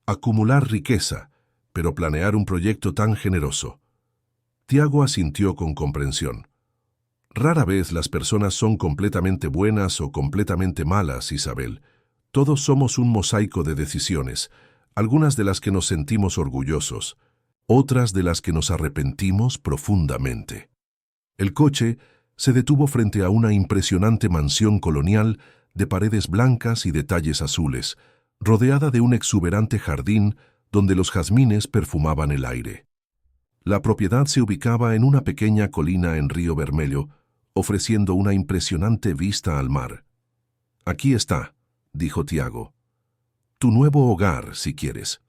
acumular riqueza, pero planear un proyecto tan generoso». Tiago asintió con comprensión. «Rara vez las personas son completamente buenas o completamente malas, Isabel. Todos somos un mosaico de decisiones, algunas de las que nos sentimos orgullosos, otras de las que nos arrepentimos profundamente». El coche se detuvo frente a una impresionante mansión colonial de paredes blancas y detalles azules, rodeada de un exuberante jardín donde los jazmines perfumaban el aire. La propiedad se ubicaba en una pequeña colina en Río Vermelho, ofreciendo una impresionante vista al mar. «Aquí está», dijo Tiago. «Tu nuevo hogar, si quieres».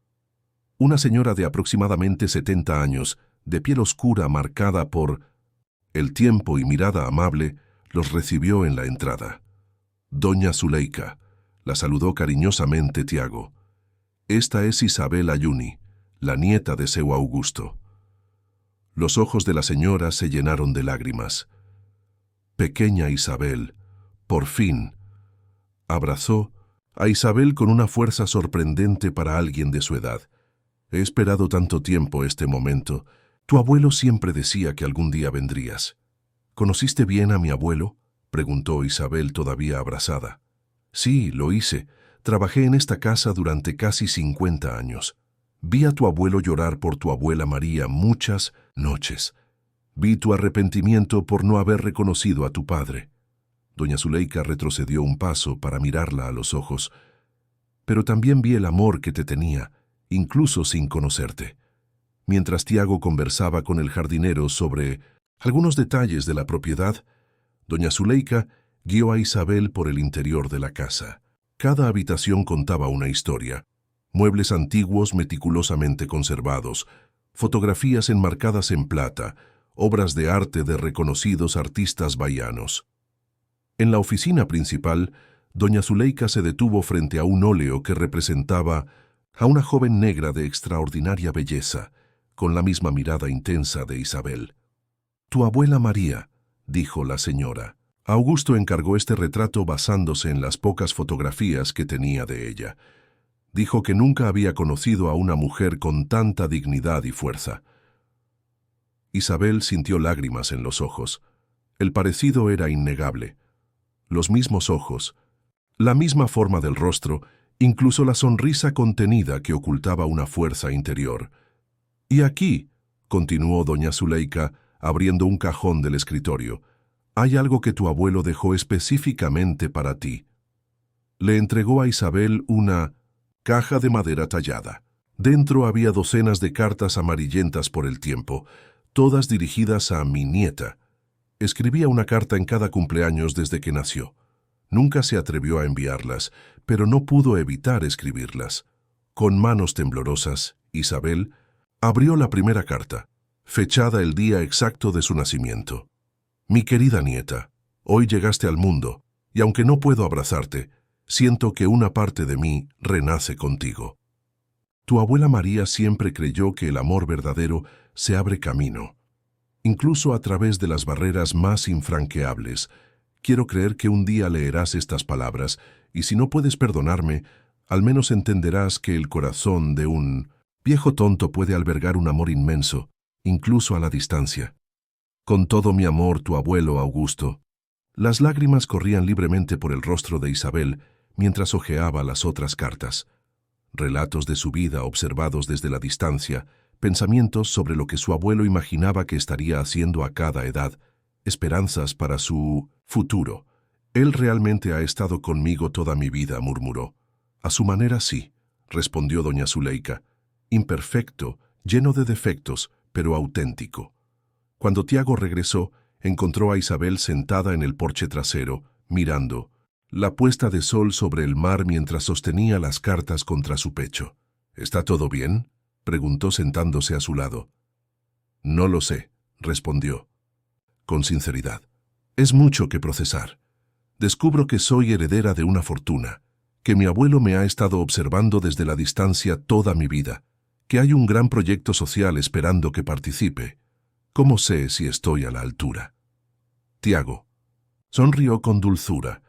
Una señora de aproximadamente 70 años, de piel oscura marcada por el tiempo y mirada amable, los recibió en la entrada. «Doña Zuleika», la saludó cariñosamente Tiago. «Esta es Isabel Ayuni, la nieta de seu Augusto». Los ojos de la señora se llenaron de lágrimas. «Pequeña Isabel, por fin». Abrazó a Isabel con una fuerza sorprendente para alguien de su edad. «He esperado tanto tiempo este momento. Tu abuelo siempre decía que algún día vendrías». «¿Conociste bien a mi abuelo?», preguntó Isabel todavía abrazada. «Sí, lo hice. Trabajé en esta casa durante casi 50 años. Vi a tu abuelo llorar por tu abuela María muchas noches. Vi tu arrepentimiento por no haber reconocido a tu padre». Doña Zuleika retrocedió un paso para mirarla a los ojos. «Pero también vi el amor que te tenía, incluso sin conocerte». Mientras Tiago conversaba con el jardinero sobre algunos detalles de la propiedad, doña Zuleika guió a Isabel por el interior de la casa. Cada habitación contaba una historia. Muebles antiguos meticulosamente conservados, fotografías enmarcadas en plata, obras de arte de reconocidos artistas bahianos. En la oficina principal, doña Zuleika se detuvo frente a un óleo que representaba a una joven negra de extraordinaria belleza, con la misma mirada intensa de Isabel. «Tu abuela María», dijo la señora. Augusto encargó este retrato basándose en las pocas fotografías que tenía de ella. Dijo que nunca había conocido a una mujer con tanta dignidad y fuerza. Isabel sintió lágrimas en los ojos. El parecido era innegable. Los mismos ojos, la misma forma del rostro, incluso la sonrisa contenida que ocultaba una fuerza interior. «Y aquí», continuó doña Zuleika, abriendo un cajón del escritorio, «hay algo que tu abuelo dejó específicamente para ti». Le entregó a Isabel una caja de madera tallada. Dentro había docenas de cartas amarillentas por el tiempo, todas dirigidas a mi nieta. Escribía una carta en cada cumpleaños desde que nació. Nunca se atrevió a enviarlas, pero no pudo evitar escribirlas. Con manos temblorosas, Isabel abrió la primera carta, fechada el día exacto de su nacimiento. «Mi querida nieta, hoy llegaste al mundo, y aunque no puedo abrazarte, siento que una parte de mí renace contigo. Tu abuela María siempre creyó que el amor verdadero se abre camino, incluso a través de las barreras más infranqueables. Quiero creer que un día leerás estas palabras, y si no puedes perdonarme, al menos entenderás que el corazón de un viejo tonto puede albergar un amor inmenso, incluso a la distancia. Con todo mi amor, tu abuelo Augusto». Las lágrimas corrían libremente por el rostro de Isabel mientras hojeaba las otras cartas. Relatos de su vida observados desde la distancia, pensamientos sobre lo que su abuelo imaginaba que estaría haciendo a cada edad, esperanzas para su futuro. «Él realmente ha estado conmigo toda mi vida», murmuró. «A su manera sí», respondió doña Zuleika. «Imperfecto, lleno de defectos, pero auténtico». Cuando Tiago regresó, encontró a Isabel sentada en el porche trasero, mirando la puesta de sol sobre el mar mientras sostenía las cartas contra su pecho. «¿Está todo bien?», preguntó sentándose a su lado. «No lo sé», respondió, con sinceridad. «Es mucho que procesar. Descubro que soy heredera de una fortuna, que mi abuelo me ha estado observando desde la distancia toda mi vida, que hay un gran proyecto social esperando que participe. ¿Cómo sé si estoy a la altura?». Tiago sonrió con dulzura.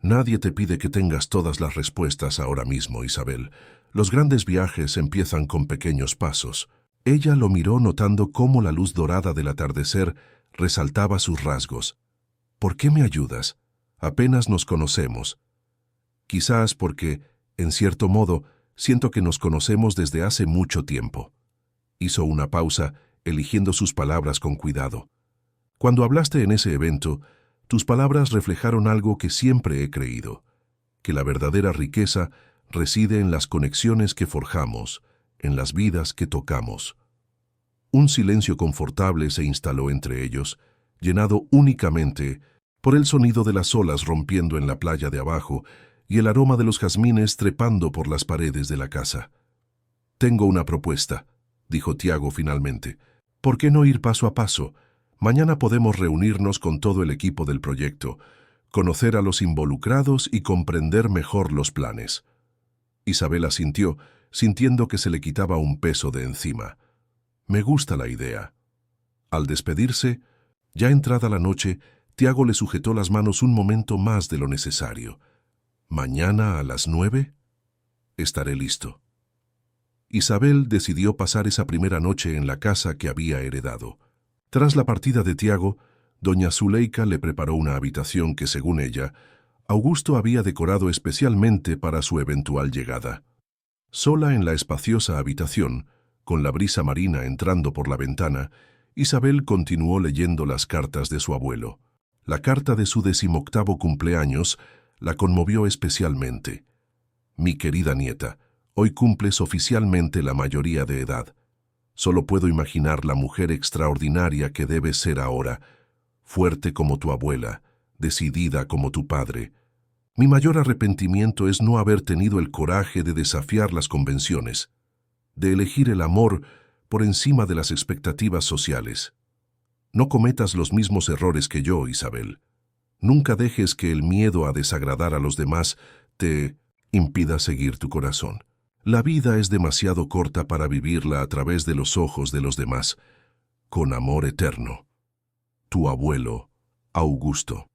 «Nadie te pide que tengas todas las respuestas ahora mismo, Isabel. Los grandes viajes empiezan con pequeños pasos». Ella lo miró notando cómo la luz dorada del atardecer resaltaba sus rasgos. «¿Por qué me ayudas? Apenas nos conocemos». «Quizás porque, en cierto modo, siento que nos conocemos desde hace mucho tiempo». Hizo una pausa, eligiendo sus palabras con cuidado. «Cuando hablaste en ese evento, tus palabras reflejaron algo que siempre he creído, que la verdadera riqueza reside en las conexiones que forjamos, en las vidas que tocamos». Un silencio confortable se instaló entre ellos, llenado únicamente por el sonido de las olas rompiendo en la playa de abajo y el aroma de los jazmines trepando por las paredes de la casa. «Tengo una propuesta», dijo Tiago finalmente. «¿Por qué no ir paso a paso? Mañana podemos reunirnos con todo el equipo del proyecto, conocer a los involucrados y comprender mejor los planes». Isabel asintió, sintiendo que se le quitaba un peso de encima. «Me gusta la idea». Al despedirse, ya entrada la noche, Tiago le sujetó las manos un momento más de lo necesario. «¿Mañana a las 9? Estaré listo». Isabel decidió pasar esa primera noche en la casa que había heredado. Tras la partida de Tiago, doña Zuleika le preparó una habitación que, según ella, Augusto había decorado especialmente para su eventual llegada. Sola en la espaciosa habitación, con la brisa marina entrando por la ventana, Isabel continuó leyendo las cartas de su abuelo. La carta de su 18º cumpleaños la conmovió especialmente. «Mi querida nieta, hoy cumples oficialmente la mayoría de edad. Solo puedo imaginar la mujer extraordinaria que debes ser ahora, fuerte como tu abuela, decidida como tu padre. Mi mayor arrepentimiento es no haber tenido el coraje de desafiar las convenciones, de elegir el amor por encima de las expectativas sociales. No cometas los mismos errores que yo, Isabel. Nunca dejes que el miedo a desagradar a los demás te impida seguir tu corazón». La vida es demasiado corta para vivirla a través de los ojos de los demás, con amor eterno. Tu abuelo, Augusto.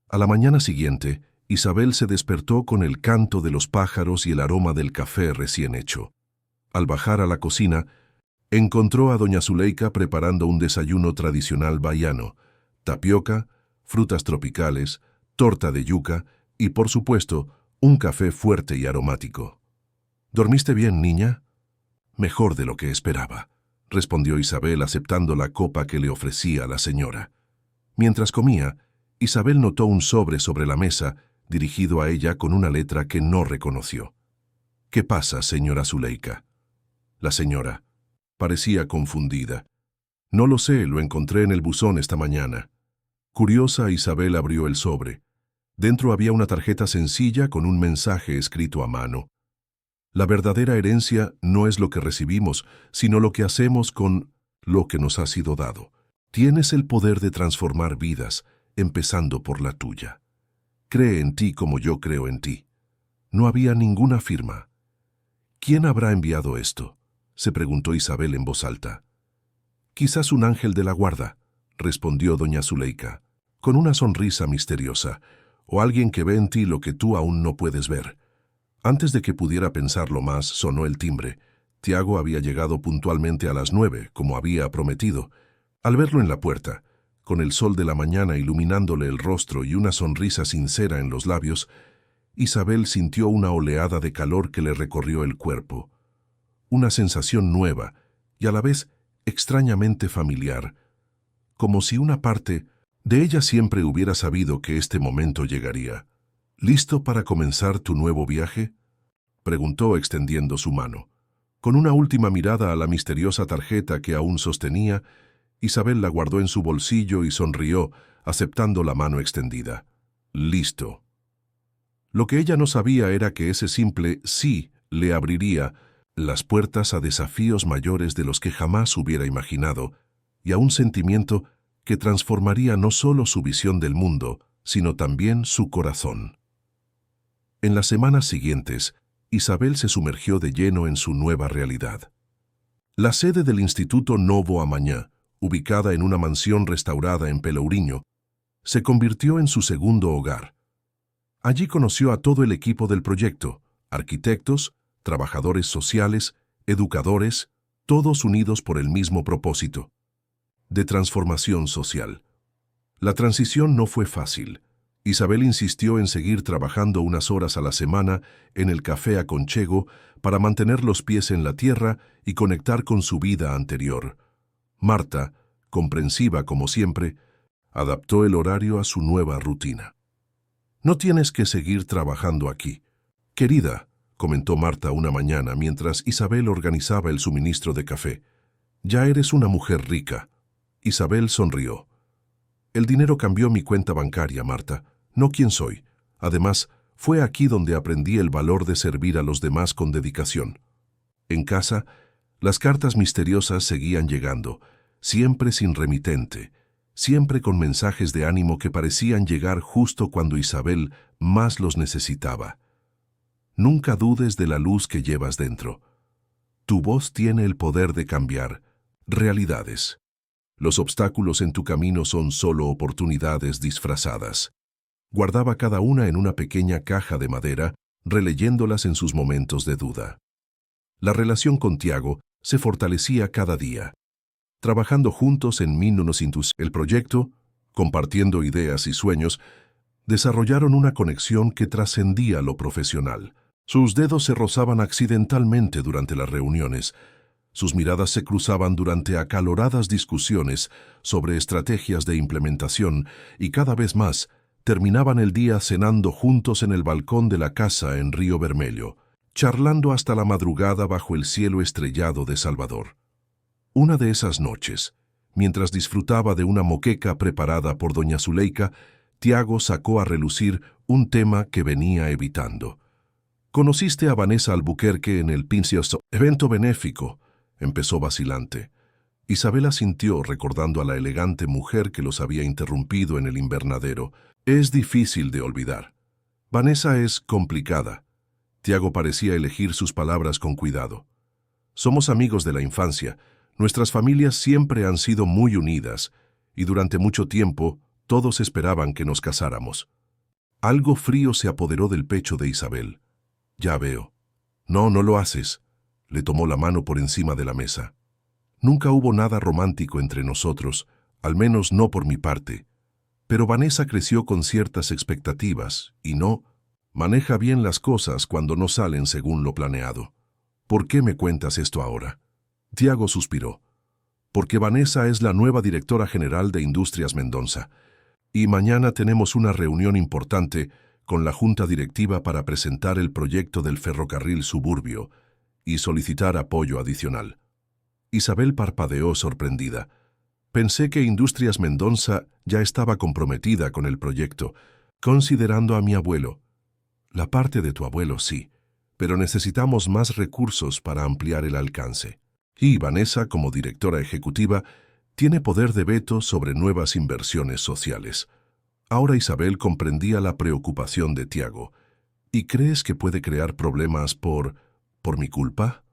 A la mañana siguiente, Isabel se despertó con el canto de los pájaros y el aroma del café recién hecho. Al bajar a la cocina, encontró a doña Zuleika preparando un desayuno tradicional baiano: tapioca, frutas tropicales, torta de yuca y, por supuesto, un café fuerte y aromático. ¿Dormiste bien, niña? Mejor de lo que esperaba, respondió Isabel aceptando la copa que le ofrecía la señora. Mientras comía, Isabel notó un sobre la mesa, dirigido a ella con una letra que no reconoció. ¿Qué pasa, señora Zuleika? La señora parecía confundida. No lo sé, lo encontré en el buzón esta mañana. Curiosa, Isabel abrió el sobre. Dentro había una tarjeta sencilla con un mensaje escrito a mano. La verdadera herencia no es lo que recibimos, sino lo que hacemos con lo que nos ha sido dado. Tienes el poder de transformar vidas, empezando por la tuya. Cree en ti como yo creo en ti. No había ninguna firma. ¿Quién habrá enviado esto?, se preguntó Isabel en voz alta. Quizás un ángel de la guarda, respondió doña Zuleika, con una sonrisa misteriosa, o alguien que ve en ti lo que tú aún no puedes ver. Antes de que pudiera pensarlo más, sonó el timbre. Tiago había llegado puntualmente a las 9, como había prometido. Al verlo en la puerta, con el sol de la mañana iluminándole el rostro y una sonrisa sincera en los labios, Isabel sintió una oleada de calor que le recorrió el cuerpo. Una sensación nueva y a la vez extrañamente familiar, como si una parte de ella siempre hubiera sabido que este momento llegaría. ¿Listo para comenzar tu nuevo viaje?, preguntó extendiendo su mano. Con una última mirada a la misteriosa tarjeta que aún sostenía, Isabel la guardó en su bolsillo y sonrió, aceptando la mano extendida. Listo. Lo que ella no sabía era que ese simple sí le abriría las puertas a desafíos mayores de los que jamás hubiera imaginado, y a un sentimiento que transformaría no solo su visión del mundo, sino también su corazón. En las semanas siguientes, Isabel se sumergió de lleno en su nueva realidad. La sede del Instituto Novo Amañá, ubicada en una mansión restaurada en Pelourinho, se convirtió en su segundo hogar. Allí conoció a todo el equipo del proyecto: arquitectos, trabajadores sociales, educadores, todos unidos por el mismo propósito: de transformación social. La transición no fue fácil. Isabel insistió en seguir trabajando unas horas a la semana en el café Aconchego para mantener los pies en la tierra y conectar con su vida anterior. Marta, comprensiva como siempre, adaptó el horario a su nueva rutina. «No tienes que seguir trabajando aquí, querida», comentó Marta una mañana mientras Isabel organizaba el suministro de café. «Ya eres una mujer rica». Isabel sonrió. «El dinero cambió mi cuenta bancaria, Marta, no quién soy. Además, fue aquí donde aprendí el valor de servir a los demás con dedicación». En casa, las cartas misteriosas seguían llegando, siempre sin remitente, siempre con mensajes de ánimo que parecían llegar justo cuando Isabel más los necesitaba. Nunca dudes de la luz que llevas dentro. Tu voz tiene el poder de cambiar realidades. Los obstáculos en tu camino son solo oportunidades disfrazadas. Guardaba cada una en una pequeña caja de madera, releyéndolas en sus momentos de duda. La relación con Tiago se fortalecía cada día. Trabajando juntos en Minunos Intus, el proyecto, compartiendo ideas y sueños, desarrollaron una conexión que trascendía lo profesional. Sus dedos se rozaban accidentalmente durante las reuniones. Sus miradas se cruzaban durante acaloradas discusiones sobre estrategias de implementación y cada vez más terminaban el día cenando juntos en el balcón de la casa en Río Vermelho, charlando hasta la madrugada bajo el cielo estrellado de Salvador. Una de esas noches, mientras disfrutaba de una moqueca preparada por doña Zuleika, Tiago sacó a relucir un tema que venía evitando. «¿Conociste a Vanessa Albuquerque en el Pincioso evento benéfico?», empezó vacilante. Isabel asintió, recordando a la elegante mujer que los había interrumpido en el invernadero. «Es difícil de olvidar. Vanessa es complicada. Tiago parecía elegir sus palabras con cuidado. Somos amigos de la infancia. Nuestras familias siempre han sido muy unidas y durante mucho tiempo todos esperaban que nos casáramos. Algo frío se apoderó del pecho de Isabel. Ya veo. No, no lo haces. Le tomó la mano por encima de la mesa. Nunca hubo nada romántico entre nosotros, al menos no por mi parte. Pero Vanessa creció con ciertas expectativas y no maneja bien las cosas cuando no salen según lo planeado. ¿Por qué me cuentas esto ahora? Tiago suspiró. Porque Vanessa es la nueva directora general de Industrias Mendonça. Y mañana tenemos una reunión importante con la junta directiva para presentar el proyecto del ferrocarril suburbio y solicitar apoyo adicional. Isabel parpadeó sorprendida. Pensé que Industrias Mendonça ya estaba comprometida con el proyecto, considerando a mi abuelo. La parte de tu abuelo sí, pero necesitamos más recursos para ampliar el alcance. Y Vanessa, como directora ejecutiva, tiene poder de veto sobre nuevas inversiones sociales. Ahora Isabel comprendía la preocupación de Tiago. ¿Y crees que puede crear problemas por mi culpa?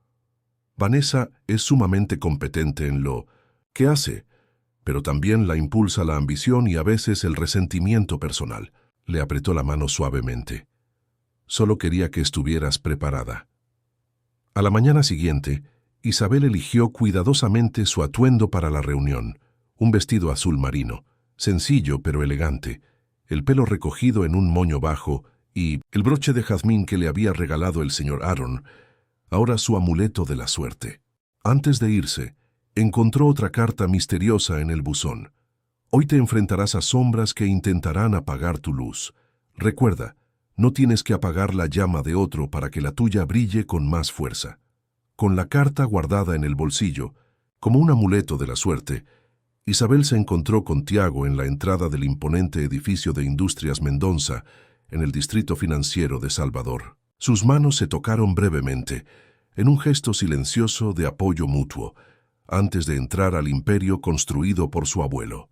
Vanessa es sumamente competente en lo que hace, pero también la impulsa la ambición y a veces el resentimiento personal. Le apretó la mano suavemente. Solo quería que estuvieras preparada. A la mañana siguiente, Isabel eligió cuidadosamente su atuendo para la reunión, un vestido azul marino, sencillo pero elegante, el pelo recogido en un moño bajo y el broche de jazmín que le había regalado el señor Aaron, ahora su amuleto de la suerte. Antes de irse, encontró otra carta misteriosa en el buzón. Hoy te enfrentarás a sombras que intentarán apagar tu luz. Recuerda, no tienes que apagar la llama de otro para que la tuya brille con más fuerza. Con la carta guardada en el bolsillo, como un amuleto de la suerte, Isabel se encontró con Tiago en la entrada del imponente edificio de Industrias Mendonça, en el distrito financiero de Salvador. Sus manos se tocaron brevemente, en un gesto silencioso de apoyo mutuo, antes de entrar al imperio construido por su abuelo.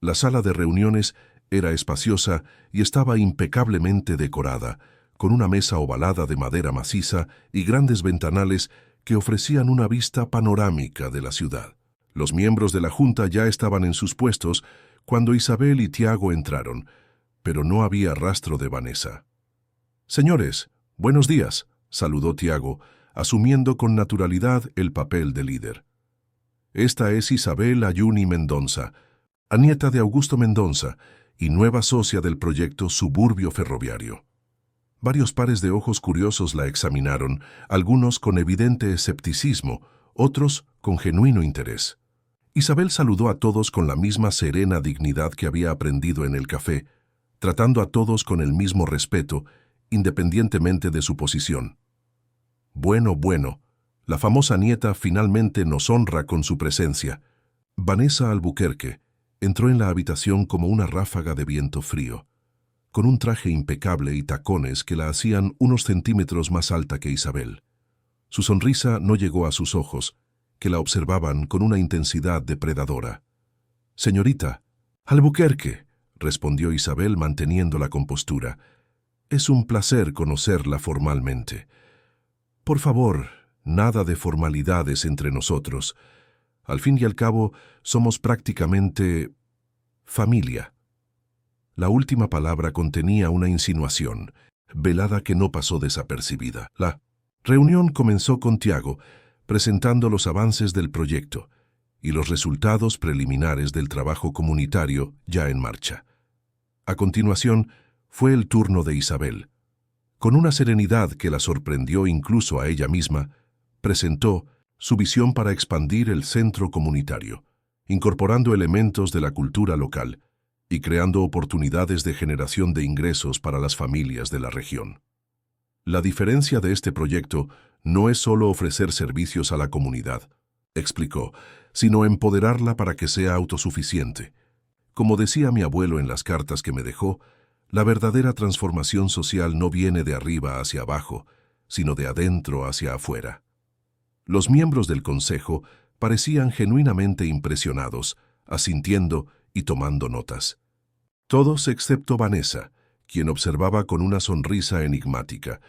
La sala de reuniones era espaciosa y estaba impecablemente decorada, con una mesa ovalada de madera maciza y grandes ventanales que ofrecían una vista panorámica de la ciudad. Los miembros de la junta ya estaban en sus puestos cuando Isabel y Tiago entraron, pero no había rastro de Vanessa. «Señores, buenos días», saludó Tiago, asumiendo con naturalidad el papel de líder. «Esta es Isabel Ayuni Mendonça, nieta de Augusto Mendonça y nueva socia del proyecto Suburbio Ferroviario». Varios pares de ojos curiosos la examinaron, algunos con evidente escepticismo, otros con genuino interés. Isabel saludó a todos con la misma serena dignidad que había aprendido en el café, tratando a todos con el mismo respeto, independientemente de su posición. Bueno, la famosa nieta finalmente nos honra con su presencia. Vanessa Albuquerque entró en la habitación como una ráfaga de viento frío, con un traje impecable y tacones que la hacían unos centímetros más alta que Isabel. Su sonrisa no llegó a sus ojos, que la observaban con una intensidad depredadora. «Señorita Albuquerque», respondió Isabel manteniendo la compostura, «es un placer conocerla formalmente. Por favor, nada de formalidades entre nosotros. Al fin y al cabo, somos prácticamente familia». La última palabra contenía una insinuación, velada que no pasó desapercibida. La reunión comenzó con Tiago, presentando los avances del proyecto y los resultados preliminares del trabajo comunitario ya en marcha. A continuación, fue el turno de Isabel. Con una serenidad que la sorprendió incluso a ella misma, presentó su visión para expandir el centro comunitario, incorporando elementos de la cultura local y creando oportunidades de generación de ingresos para las familias de la región. La diferencia de este proyecto no es solo ofrecer servicios a la comunidad, explicó, sino empoderarla para que sea autosuficiente. Como decía mi abuelo en las cartas que me dejó, la verdadera transformación social no viene de arriba hacia abajo, sino de adentro hacia afuera. Los miembros del consejo parecían genuinamente impresionados, asintiendo y tomando notas. Todos excepto Vanessa, quien observaba con una sonrisa enigmática.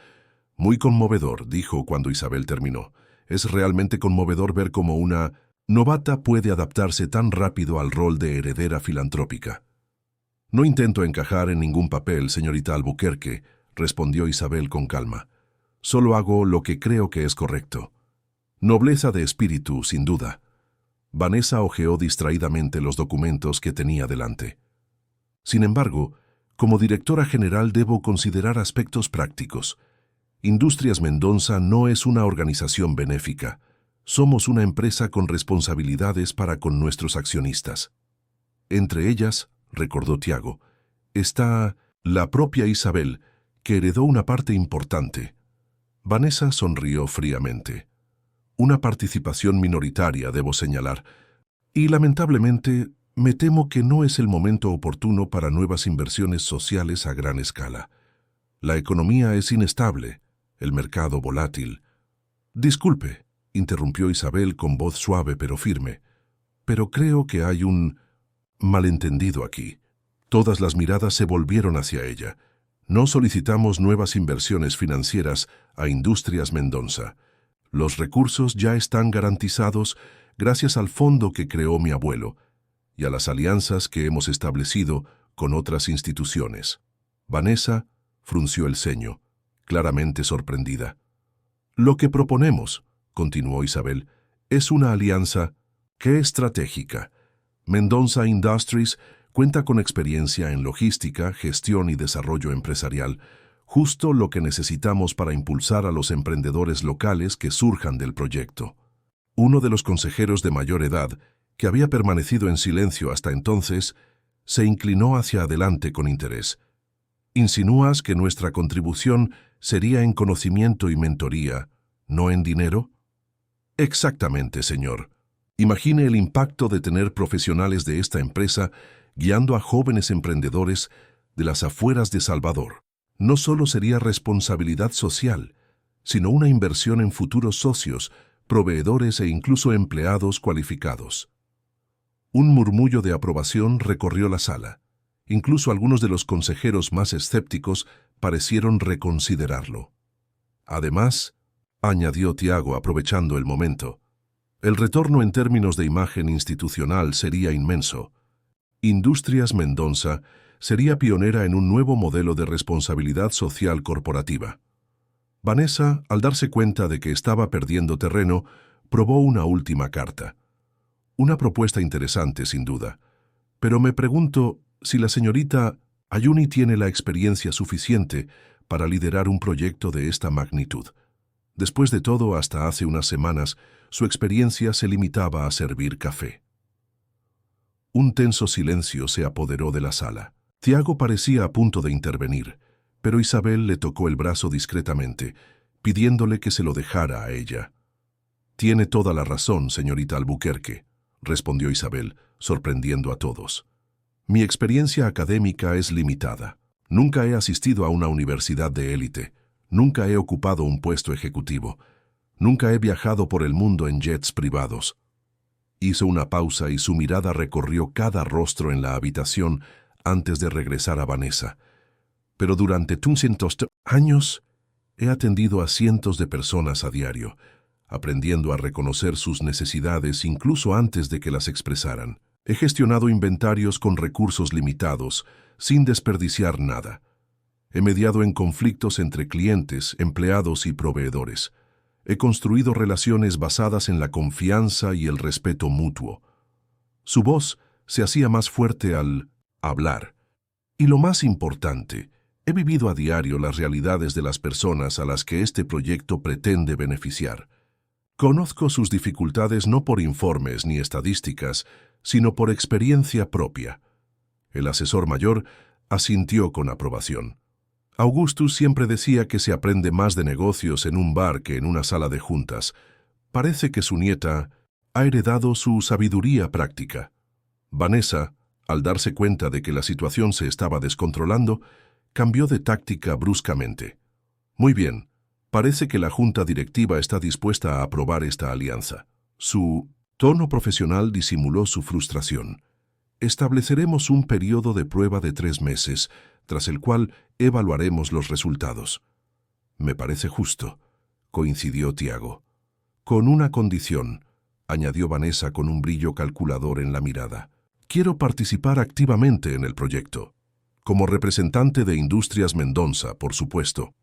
Muy conmovedor, dijo cuando Isabel terminó. Es realmente conmovedor ver cómo una novata puede adaptarse tan rápido al rol de heredera filantrópica. No intento encajar en ningún papel, señorita Albuquerque, respondió Isabel con calma. Solo hago lo que creo que es correcto. Nobleza de espíritu, sin duda. Vanessa hojeó distraídamente los documentos que tenía delante. Sin embargo, como directora general debo considerar aspectos prácticos. Industrias Mendoza no es una organización benéfica. Somos una empresa con responsabilidades para con nuestros accionistas. Entre ellas, recordó Tiago, está la propia Isabel, que heredó una parte importante. Vanessa sonrió fríamente. Una participación minoritaria, debo señalar, y lamentablemente me temo que no es el momento oportuno para nuevas inversiones sociales a gran escala. La economía es inestable, el mercado volátil. Disculpe, interrumpió Isabel con voz suave pero firme, pero creo que hay un malentendido aquí. Todas las miradas se volvieron hacia ella. No solicitamos nuevas inversiones financieras a Industrias Mendoza. Los recursos ya están garantizados gracias al fondo que creó mi abuelo y a las alianzas que hemos establecido con otras instituciones. Vanessa frunció el ceño, claramente sorprendida. Lo que proponemos, continuó Isabel, es una alianza que es estratégica. Mendoza Industries cuenta con experiencia en logística, gestión y desarrollo empresarial, justo lo que necesitamos para impulsar a los emprendedores locales que surjan del proyecto. Uno de los consejeros de mayor edad, que había permanecido en silencio hasta entonces, se inclinó hacia adelante con interés. ¿Insinúas que nuestra contribución sería en conocimiento y mentoría, no en dinero? Exactamente, señor. Imagine el impacto de tener profesionales de esta empresa guiando a jóvenes emprendedores de las afueras de Salvador. No solo sería responsabilidad social, sino una inversión en futuros socios, proveedores e incluso empleados cualificados. Un murmullo de aprobación recorrió la sala. Incluso algunos de los consejeros más escépticos parecieron reconsiderarlo. Además, añadió Tiago aprovechando el momento, el retorno en términos de imagen institucional sería inmenso. Industrias Mendoza sería pionera en un nuevo modelo de responsabilidad social corporativa. Vanessa, al darse cuenta de que estaba perdiendo terreno, probó una última carta. Una propuesta interesante, sin duda. Pero me pregunto si la señorita Ayuni tiene la experiencia suficiente para liderar un proyecto de esta magnitud. Después de todo, hasta hace unas semanas, su experiencia se limitaba a servir café. Un tenso silencio se apoderó de la sala. Tiago parecía a punto de intervenir, pero Isabel le tocó el brazo discretamente, pidiéndole que se lo dejara a ella. Tiene toda la razón, señorita Albuquerque, respondió Isabel, sorprendiendo a todos. Mi experiencia académica es limitada. Nunca he asistido a una universidad de élite. Nunca he ocupado un puesto ejecutivo. Nunca he viajado por el mundo en jets privados. Hizo una pausa y su mirada recorrió cada rostro en la habitación antes de regresar a Vanessa. Pero durante 200 años he atendido a cientos de personas a diario, aprendiendo a reconocer sus necesidades incluso antes de que las expresaran. He gestionado inventarios con recursos limitados, sin desperdiciar nada. He mediado en conflictos entre clientes, empleados y proveedores. He construido relaciones basadas en la confianza y el respeto mutuo. Su voz se hacía más fuerte al hablar. Y lo más importante, he vivido a diario las realidades de las personas a las que este proyecto pretende beneficiar. Conozco sus dificultades no por informes ni estadísticas, sino por experiencia propia. El asesor mayor asintió con aprobación. Augustus siempre decía que se aprende más de negocios en un bar que en una sala de juntas. Parece que su nieta ha heredado su sabiduría práctica. Vanessa, al darse cuenta de que la situación se estaba descontrolando, cambió de táctica bruscamente. Muy bien, parece que la junta directiva está dispuesta a aprobar esta alianza. Su tono profesional disimuló su frustración. Estableceremos un periodo de prueba de 3 meses, tras el cual evaluaremos los resultados. Me parece justo, coincidió Tiago. Con una condición, añadió Vanessa con un brillo calculador en la mirada. Quiero participar activamente en el proyecto. Como representante de Industrias Mendonça, por supuesto.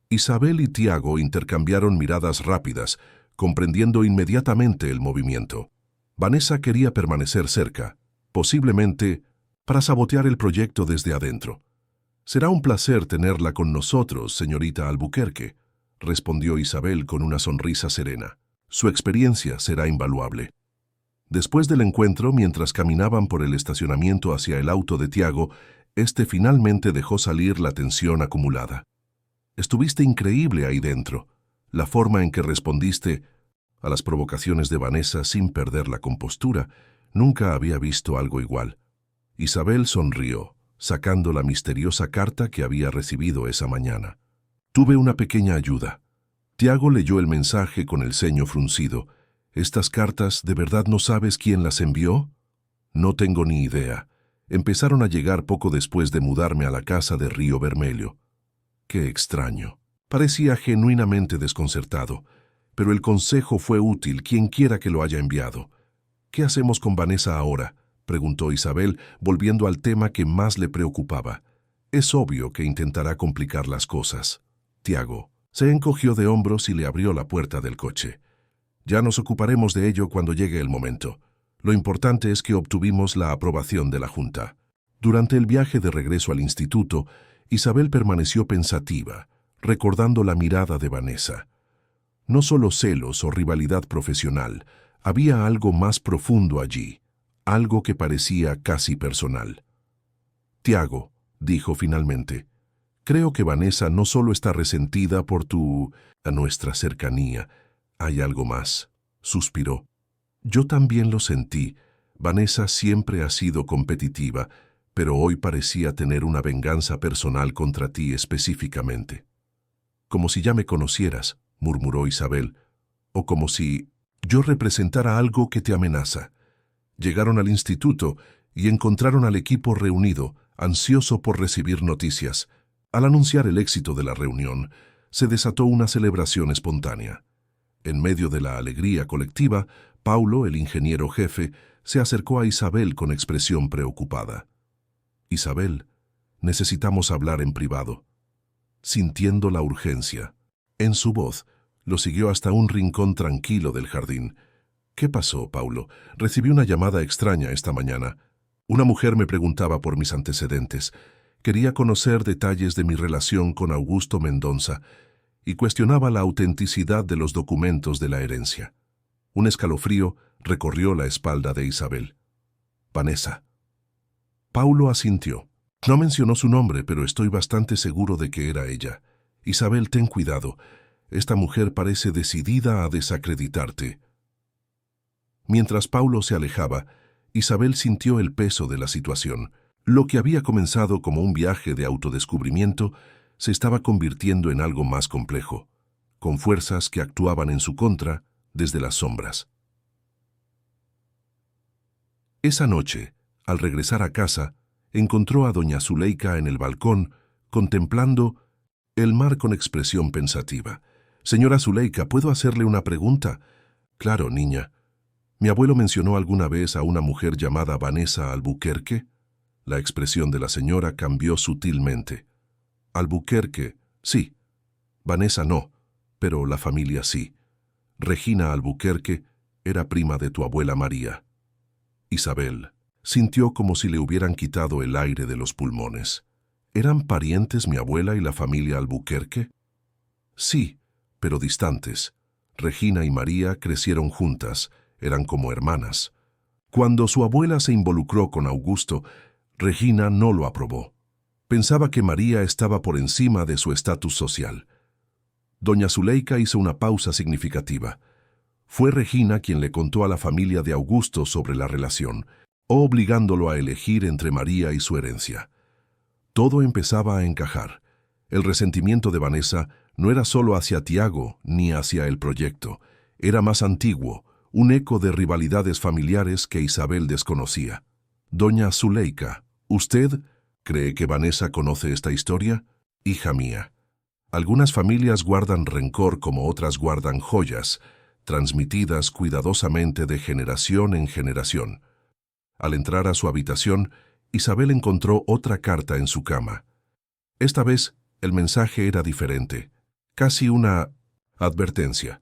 Isabel y Tiago intercambiaron miradas rápidas, comprendiendo inmediatamente el movimiento. Vanessa quería permanecer cerca, posiblemente para sabotear el proyecto desde adentro. «Será un placer tenerla con nosotros, señorita Albuquerque», respondió Isabel con una sonrisa serena. «Su experiencia será invaluable». Después del encuentro, mientras caminaban por el estacionamiento hacia el auto de Tiago, este finalmente dejó salir la tensión acumulada. «Estuviste increíble ahí dentro. La forma en que respondiste a las provocaciones de Vanessa sin perder la compostura, nunca había visto algo igual». Isabel sonrió, sacando la misteriosa carta que había recibido esa mañana. «Tuve una pequeña ayuda». Tiago leyó el mensaje con el ceño fruncido. «¿Estas cartas, de verdad no sabes quién las envió?» «No tengo ni idea. Empezaron a llegar poco después de mudarme a la casa de Río Vermelho». «Qué extraño». Parecía genuinamente desconcertado, pero el consejo fue útil, quien quiera que lo haya enviado. «¿Qué hacemos con Vanessa ahora?», preguntó Isabel, volviendo al tema que más le preocupaba. «Es obvio que intentará complicar las cosas». Tiago se encogió de hombros y le abrió la puerta del coche. «Ya nos ocuparemos de ello cuando llegue el momento. Lo importante es que obtuvimos la aprobación de la Junta». Durante el viaje de regreso al instituto, Isabel permaneció pensativa, recordando la mirada de Vanessa. No solo celos o rivalidad profesional, había algo más profundo allí, algo que parecía casi personal. «Tiago», dijo finalmente, «creo que Vanessa no solo está resentida por nuestra cercanía. Hay algo más», suspiró. «Yo también lo sentí. Vanessa siempre ha sido competitiva, pero hoy parecía tener una venganza personal contra ti específicamente». «Como si ya me conocieras», murmuró Isabel, «o como si yo representara algo que te amenaza». Llegaron al instituto y encontraron al equipo reunido, ansioso por recibir noticias. Al anunciar el éxito de la reunión, se desató una celebración espontánea. En medio de la alegría colectiva, Paulo, el ingeniero jefe, se acercó a Isabel con expresión preocupada. «Isabel, necesitamos hablar en privado». Sintiendo la urgencia en su voz, lo siguió hasta un rincón tranquilo del jardín. «¿Qué pasó, Paulo? Recibí una llamada extraña esta mañana. Una mujer me preguntaba por mis antecedentes. Quería conocer detalles de mi relación con Augusto Mendonça y cuestionaba la autenticidad de los documentos de la herencia». Un escalofrío recorrió la espalda de Isabel. «Vanessa». Paulo asintió. No mencionó su nombre, pero estoy bastante seguro de que era ella. «Isabel, ten cuidado. Esta mujer parece decidida a desacreditarte». Mientras Paulo se alejaba, Isabel sintió el peso de la situación. Lo que había comenzado como un viaje de autodescubrimiento se estaba convirtiendo en algo más complejo, con fuerzas que actuaban en su contra desde las sombras. Esa noche, al regresar a casa, encontró a doña Zuleika en el balcón, contemplando el mar con expresión pensativa. «Señora Zuleika, ¿puedo hacerle una pregunta?» «Claro, niña. ¿Mi abuelo mencionó alguna vez a una mujer llamada Vanessa Albuquerque?» La expresión de la señora cambió sutilmente. «Albuquerque, sí. Vanessa no, pero la familia sí. Regina Albuquerque era prima de tu abuela María». Isabel sintió como si le hubieran quitado el aire de los pulmones. ¿Eran parientes mi abuela y la familia Albuquerque? Sí, pero distantes. Regina y María crecieron juntas, eran como hermanas. Cuando su abuela se involucró con Augusto, Regina no lo aprobó. Pensaba que María estaba por encima de su estatus social. Doña Zuleika hizo una pausa significativa. Fue Regina quien le contó a la familia de Augusto sobre la relación, obligándolo a elegir entre María y su herencia. Todo empezaba a encajar. El resentimiento de Vanessa no era solo hacia Tiago ni hacia el proyecto, era más antiguo, un eco de rivalidades familiares que Isabel desconocía. «Doña Zuleika, ¿usted cree que Vanessa conoce esta historia? Hija mía, Algunas familias guardan rencor como otras guardan joyas, transmitidas cuidadosamente de generación en generación. Al entrar a su habitación, Isabel encontró otra carta en su cama. Esta vez, el mensaje era diferente, casi una advertencia.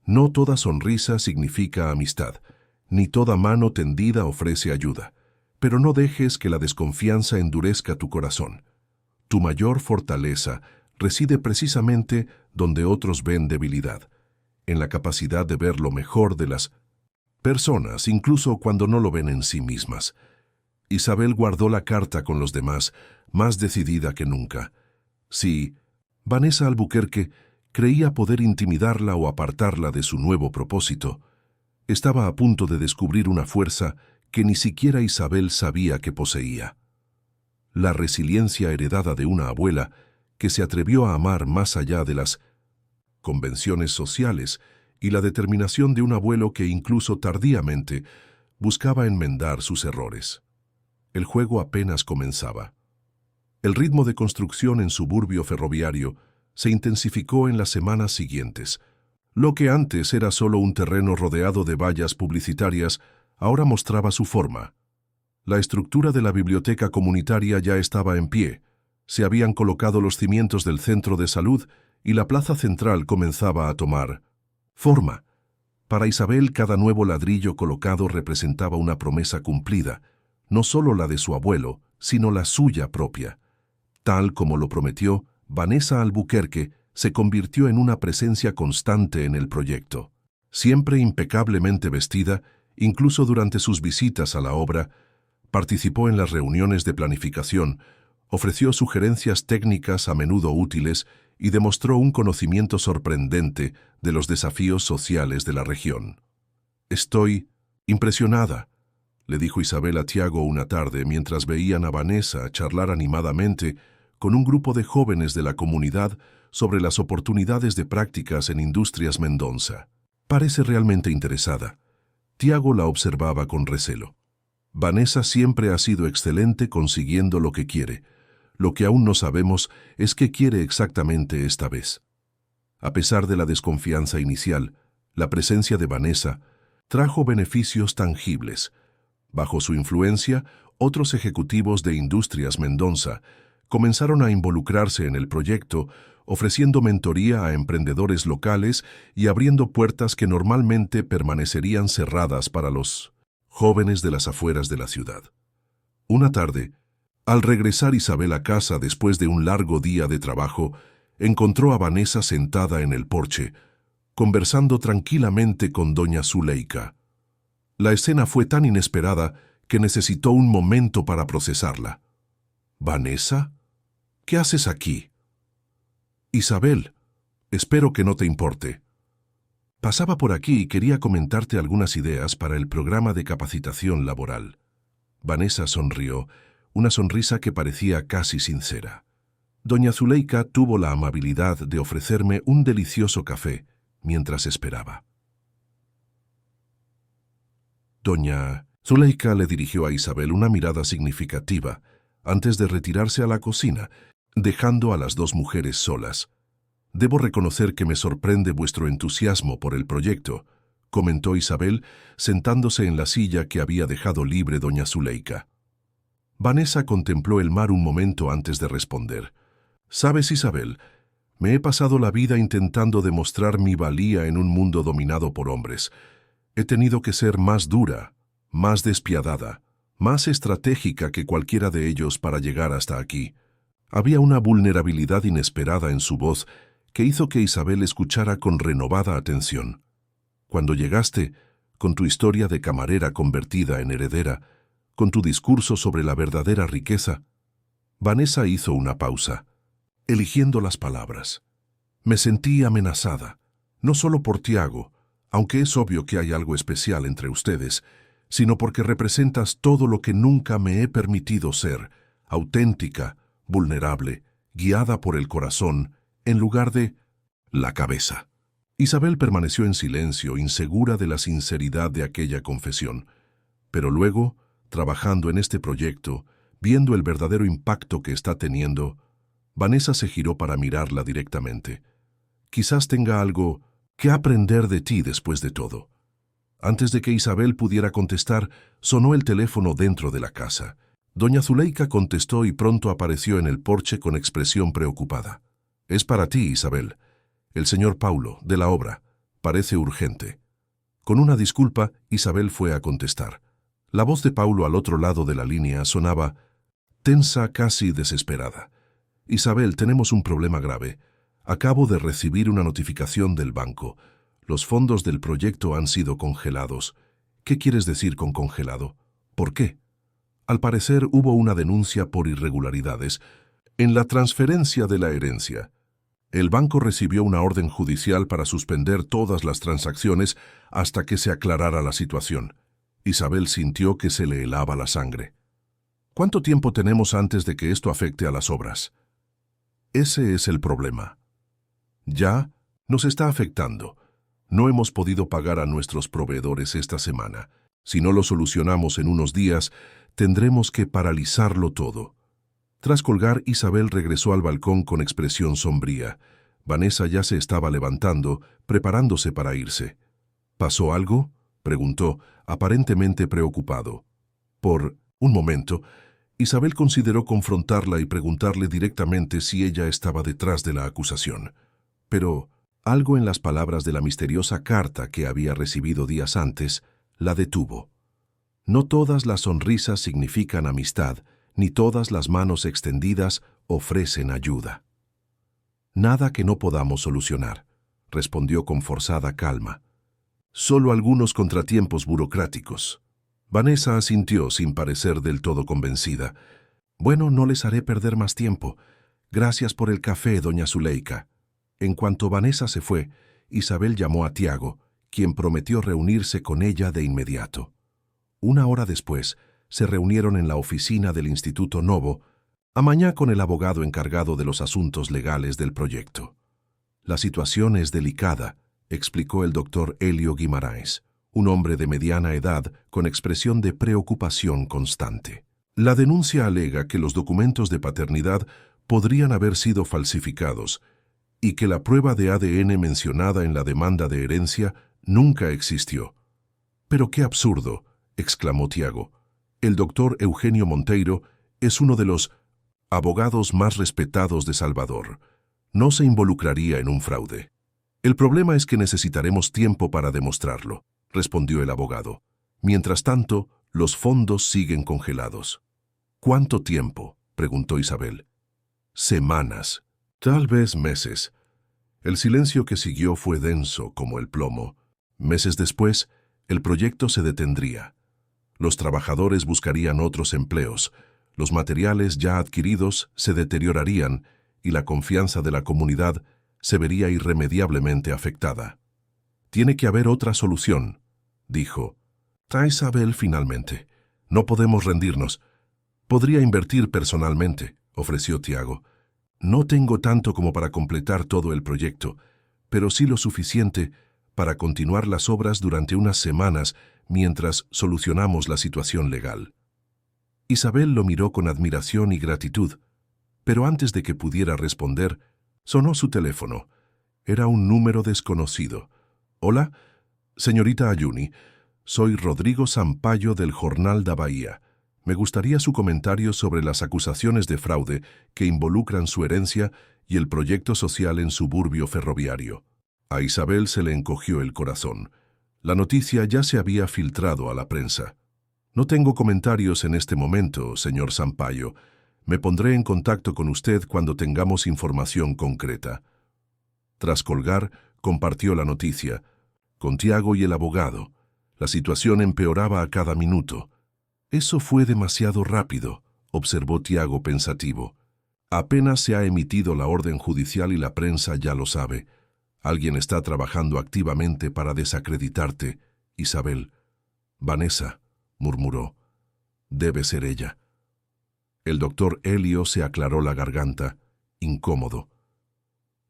No toda sonrisa significa amistad, ni toda mano tendida ofrece ayuda, pero no dejes que la desconfianza endurezca tu corazón. Tu mayor fortaleza reside precisamente donde otros ven debilidad, en la capacidad de ver lo mejor de las personas, incluso cuando no lo ven en sí mismas. Isabel guardó la carta con los demás, más decidida que nunca. Si Vanessa Albuquerque creía poder intimidarla o apartarla de su nuevo propósito, estaba a punto de descubrir una fuerza que ni siquiera Isabel sabía que poseía. La resiliencia heredada de una abuela que se atrevió a amar más allá de las convenciones sociales y la determinación de un abuelo que incluso tardíamente buscaba enmendar sus errores. El juego apenas comenzaba. El ritmo de construcción en suburbio ferroviario se intensificó en las semanas siguientes. Lo que antes era solo un terreno rodeado de vallas publicitarias, ahora mostraba su forma. La estructura de la biblioteca comunitaria ya estaba en pie, se habían colocado los cimientos del centro de salud y la plaza central comenzaba a tomar forma. Para Isabel, cada nuevo ladrillo colocado representaba una promesa cumplida, no solo la de su abuelo, sino la suya propia. Tal como lo prometió, Vanessa Albuquerque se convirtió en una presencia constante en el proyecto. Siempre impecablemente vestida, incluso durante sus visitas a la obra, participó en las reuniones de planificación, ofreció sugerencias técnicas a menudo útiles y demostró un conocimiento sorprendente de los desafíos sociales de la región. «Estoy impresionada», le dijo Isabel a Tiago una tarde mientras veían a Vanessa charlar animadamente con un grupo de jóvenes de la comunidad sobre las oportunidades de prácticas en Industrias Mendonça. «Parece realmente interesada». Tiago la observaba con recelo. «Vanessa siempre ha sido excelente consiguiendo lo que quiere. Lo que aún no sabemos es qué quiere exactamente esta vez». A pesar de la desconfianza inicial, la presencia de Vanessa trajo beneficios tangibles. Bajo su influencia, otros ejecutivos de Industrias Mendonça comenzaron a involucrarse en el proyecto, ofreciendo mentoría a emprendedores locales y abriendo puertas que normalmente permanecerían cerradas para los jóvenes de las afueras de la ciudad. Una tarde, al regresar Isabel a casa después de un largo día de trabajo, encontró a Vanessa sentada en el porche, conversando tranquilamente con doña Zuleika. La escena fue tan inesperada que necesitó un momento para procesarla. «¿Vanessa? ¿Qué haces aquí?» «Isabel, espero que no te importe. Pasaba por aquí y quería comentarte algunas ideas para el programa de capacitación laboral». Vanessa sonrió, una sonrisa que parecía casi sincera. Doña Zuleika tuvo la amabilidad de ofrecerme un delicioso café mientras esperaba. Doña Zuleika le dirigió a Isabel una mirada significativa antes de retirarse a la cocina, dejando a las dos mujeres solas. «Debo reconocer que me sorprende vuestro entusiasmo por el proyecto», comentó Isabel, sentándose en la silla que había dejado libre doña Zuleika. Vanessa contempló el mar un momento antes de responder. «Sabes, Isabel, me he pasado la vida intentando demostrar mi valía en un mundo dominado por hombres. He tenido que ser más dura, más despiadada, más estratégica que cualquiera de ellos para llegar hasta aquí». Había una vulnerabilidad inesperada en su voz que hizo que Isabel escuchara con renovada atención. «Cuando llegaste, con tu historia de camarera convertida en heredera, con tu discurso sobre la verdadera riqueza», Vanessa hizo una pausa, eligiendo las palabras. «Me sentí amenazada, no solo por Tiago, aunque es obvio que hay algo especial entre ustedes, sino porque representas todo lo que nunca me he permitido ser, auténtica, vulnerable, guiada por el corazón, en lugar de la cabeza». Isabel permaneció en silencio, insegura de la sinceridad de aquella confesión. Pero luego, trabajando en este proyecto, viendo el verdadero impacto que está teniendo, Vanessa se giró para mirarla directamente. Quizás tenga algo que aprender de ti después de todo. Antes de que Isabel pudiera contestar, sonó el teléfono dentro de la casa. Doña Zuleika contestó y pronto apareció en el porche con expresión preocupada. «Es para ti, Isabel. El señor Paulo, de la obra. Parece urgente». Con una disculpa, Isabel fue a contestar. La voz de Paulo al otro lado de la línea sonaba tensa, casi desesperada. «Isabel, tenemos un problema grave. Acabo de recibir una notificación del banco. Los fondos del proyecto han sido congelados». «¿Qué quieres decir con congelado? ¿Por qué?» «Al parecer hubo una denuncia por irregularidades en la transferencia de la herencia. El banco recibió una orden judicial para suspender todas las transacciones hasta que se aclarara la situación». Isabel sintió que se le helaba la sangre. «¿Cuánto tiempo tenemos antes de que esto afecte a las obras?» «Ese es el problema. Ya nos está afectando. No hemos podido pagar a nuestros proveedores esta semana. Si no lo solucionamos en unos días, tendremos que paralizarlo todo». Tras colgar, Isabel regresó al balcón con expresión sombría. Vanessa ya se estaba levantando, preparándose para irse. «¿Pasó algo?», preguntó, aparentemente preocupado. Por un momento, Isabel consideró confrontarla y preguntarle directamente si ella estaba detrás de la acusación. Pero algo en las palabras de la misteriosa carta que había recibido días antes la detuvo. No todas las sonrisas significan amistad, ni todas las manos extendidas ofrecen ayuda. «Nada que no podamos solucionar», respondió con forzada calma. «Solo algunos contratiempos burocráticos». Vanessa asintió sin parecer del todo convencida. «Bueno, no les haré perder más tiempo. Gracias por el café, doña Zuleika». En cuanto Vanessa se fue, Isabel llamó a Tiago, quien prometió reunirse con ella de inmediato. Una hora después, se reunieron en la oficina del Instituto Novo, amañá con el abogado encargado de los asuntos legales del proyecto. «La situación es delicada», explicó el doctor Helio Guimarães, un hombre de mediana edad con expresión de preocupación constante. «La denuncia alega que los documentos de paternidad podrían haber sido falsificados y que la prueba de ADN mencionada en la demanda de herencia nunca existió». «¡Pero qué absurdo!», exclamó Tiago. «El doctor Eugenio Monteiro es uno de los abogados más respetados de Salvador. No se involucraría en un fraude». «El problema es que necesitaremos tiempo para demostrarlo», respondió el abogado. «Mientras tanto, los fondos siguen congelados». «¿Cuánto tiempo?», preguntó Isabel. «Semanas, tal vez meses». El silencio que siguió fue denso como el plomo. Meses después, el proyecto se detendría. Los trabajadores buscarían otros empleos, los materiales ya adquiridos se deteriorarían y la confianza de la comunidad se vería irremediablemente afectada. «Tiene que haber otra solución», dijo. «A Isabel finalmente. No podemos rendirnos». «Podría invertir personalmente», ofreció Tiago. «No tengo tanto como para completar todo el proyecto, pero sí lo suficiente para continuar las obras durante unas semanas mientras solucionamos la situación legal». Isabel lo miró con admiración y gratitud, pero antes de que pudiera responder, sonó su teléfono. Era un número desconocido. «Hola, señorita Ayuni, soy Rodrigo Sampaio del Jornal da Bahía. Me gustaría su comentario sobre las acusaciones de fraude que involucran su herencia y el proyecto social en Suburbio Ferroviario». A Isabel se le encogió el corazón. La noticia ya se había filtrado a la prensa. «No tengo comentarios en este momento, señor Sampaio. Me pondré en contacto con usted cuando tengamos información concreta». Tras colgar, compartió la noticia. Con Tiago y el abogado, la situación empeoraba a cada minuto. «Eso fue demasiado rápido», observó Tiago pensativo. «Apenas se ha emitido la orden judicial y la prensa ya lo sabe. Alguien está trabajando activamente para desacreditarte, Isabel». «Vanessa», murmuró. «Debe ser ella». El doctor Helio se aclaró la garganta, incómodo.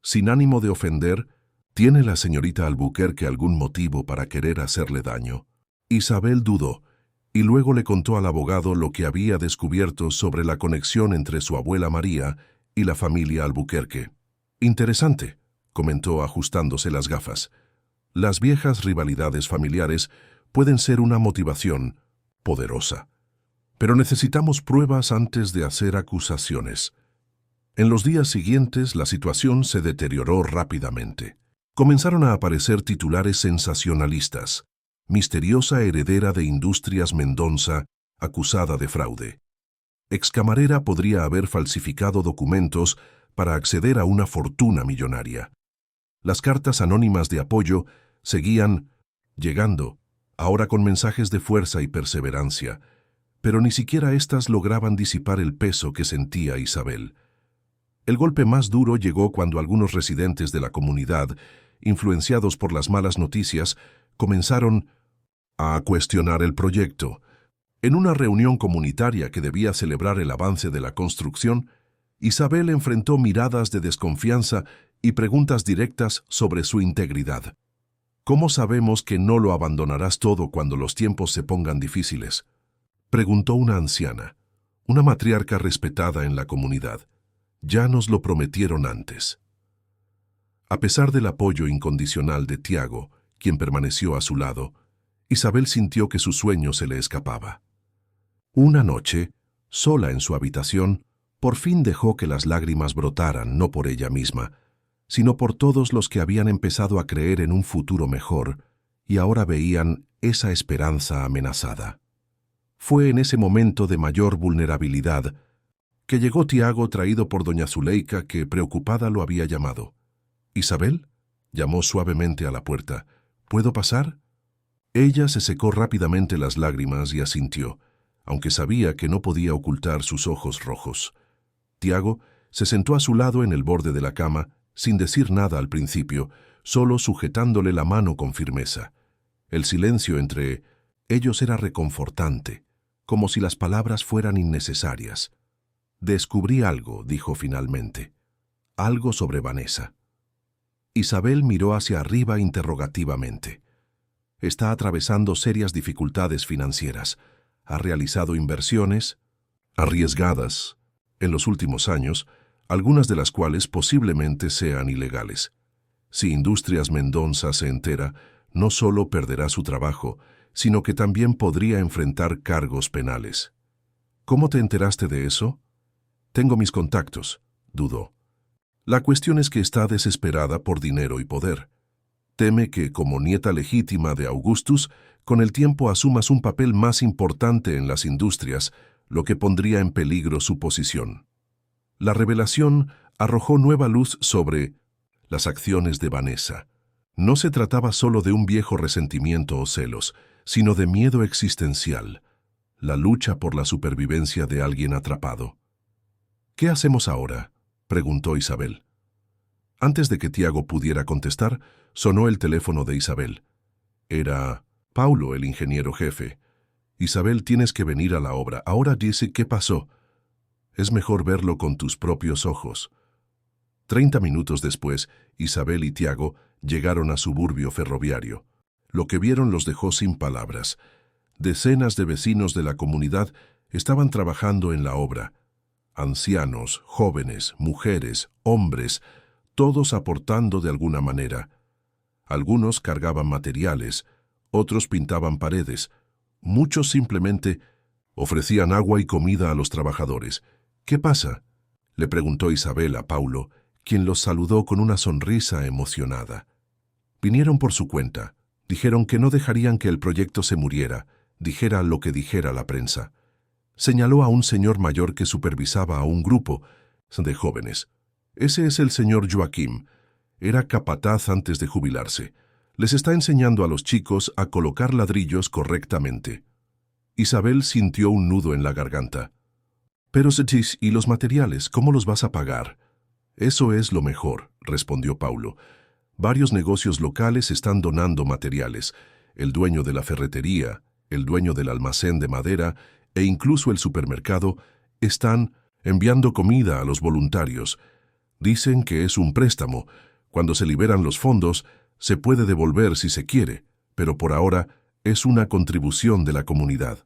«Sin ánimo de ofender, ¿tiene la señorita Albuquerque algún motivo para querer hacerle daño?». Isabel dudó, y luego le contó al abogado lo que había descubierto sobre la conexión entre su abuela María y la familia Albuquerque. Interesante, comentó ajustándose las gafas. Las viejas rivalidades familiares pueden ser una motivación poderosa. Pero necesitamos pruebas antes de hacer acusaciones. En los días siguientes, la situación se deterioró rápidamente. Comenzaron a aparecer titulares sensacionalistas. Misteriosa heredera de Industrias Mendoza, acusada de fraude. Excamarera podría haber falsificado documentos para acceder a una fortuna millonaria. Las cartas anónimas de apoyo seguían llegando, ahora con mensajes de fuerza y perseverancia, pero ni siquiera éstas lograban disipar el peso que sentía Isabel. El golpe más duro llegó cuando algunos residentes de la comunidad, influenciados por las malas noticias, comenzaron a cuestionar el proyecto. En una reunión comunitaria que debía celebrar el avance de la construcción, Isabel enfrentó miradas de desconfianza y preguntas directas sobre su integridad. ¿Cómo sabemos que no lo abandonarás todo cuando los tiempos se pongan difíciles?, preguntó una anciana, una matriarca respetada en la comunidad. Ya nos lo prometieron antes. A pesar del apoyo incondicional de Tiago, quien permaneció a su lado, Isabel sintió que su sueño se le escapaba. Una noche, sola en su habitación, por fin dejó que las lágrimas brotaran no por ella misma, sino por todos los que habían empezado a creer en un futuro mejor y ahora veían esa esperanza amenazada. Fue en ese momento de mayor vulnerabilidad que llegó Tiago traído por doña Zuleika, que preocupada lo había llamado. «¿Isabel?», llamó suavemente a la puerta. «¿Puedo pasar?». Ella se secó rápidamente las lágrimas y asintió, aunque sabía que no podía ocultar sus ojos rojos. Tiago se sentó a su lado en el borde de la cama, sin decir nada al principio, solo sujetándole la mano con firmeza. El silencio entre ellos era reconfortante, como si las palabras fueran innecesarias. «Descubrí algo», dijo finalmente. «Algo sobre Vanessa». Isabel miró hacia arriba interrogativamente. «Está atravesando serias dificultades financieras. Ha realizado inversiones arriesgadas en los últimos años, algunas de las cuales posiblemente sean ilegales. Si Industrias Mendoza se entera, no solo perderá su trabajo, sino que también podría enfrentar cargos penales». «¿Cómo te enteraste de eso?». «Tengo mis contactos», dudó. «La cuestión es que está desesperada por dinero y poder. Teme que, como nieta legítima de Augustus, con el tiempo asumas un papel más importante en las industrias, lo que pondría en peligro su posición». La revelación arrojó nueva luz sobre las acciones de Vanessa. No se trataba solo de un viejo resentimiento o celos, sino de miedo existencial, la lucha por la supervivencia de alguien atrapado. «¿Qué hacemos ahora?», preguntó Isabel. Antes de que Tiago pudiera contestar, sonó el teléfono de Isabel. Era Paulo, el ingeniero jefe. «Isabel, tienes que venir a la obra. Ahora dice qué pasó. Es mejor verlo con tus propios ojos». 30 minutos después, Isabel y Tiago llegaron a Suburbio Ferroviario. Lo que vieron los dejó sin palabras. Decenas de vecinos de la comunidad estaban trabajando en la obra. Ancianos, jóvenes, mujeres, hombres, todos aportando de alguna manera. Algunos cargaban materiales, otros pintaban paredes, muchos simplemente ofrecían agua y comida a los trabajadores. «¿Qué pasa?», le preguntó Isabel a Paulo, quien los saludó con una sonrisa emocionada. «Vinieron por su cuenta. Dijeron que no dejarían que el proyecto se muriera, dijera lo que dijera la prensa». Señaló a un señor mayor que supervisaba a un grupo de jóvenes. «Ese es el señor Joaquim. Era capataz antes de jubilarse. Les está enseñando a los chicos a colocar ladrillos correctamente». Isabel sintió un nudo en la garganta. «Pero, Setis, ¿y los materiales? ¿Cómo los vas a pagar?». «Eso es lo mejor», respondió Paulo. «Varios negocios locales están donando materiales. El dueño de la ferretería, el dueño del almacén de madera e incluso el supermercado están enviando comida a los voluntarios. Dicen que es un préstamo. Cuando se liberan los fondos, se puede devolver si se quiere, pero por ahora es una contribución de la comunidad».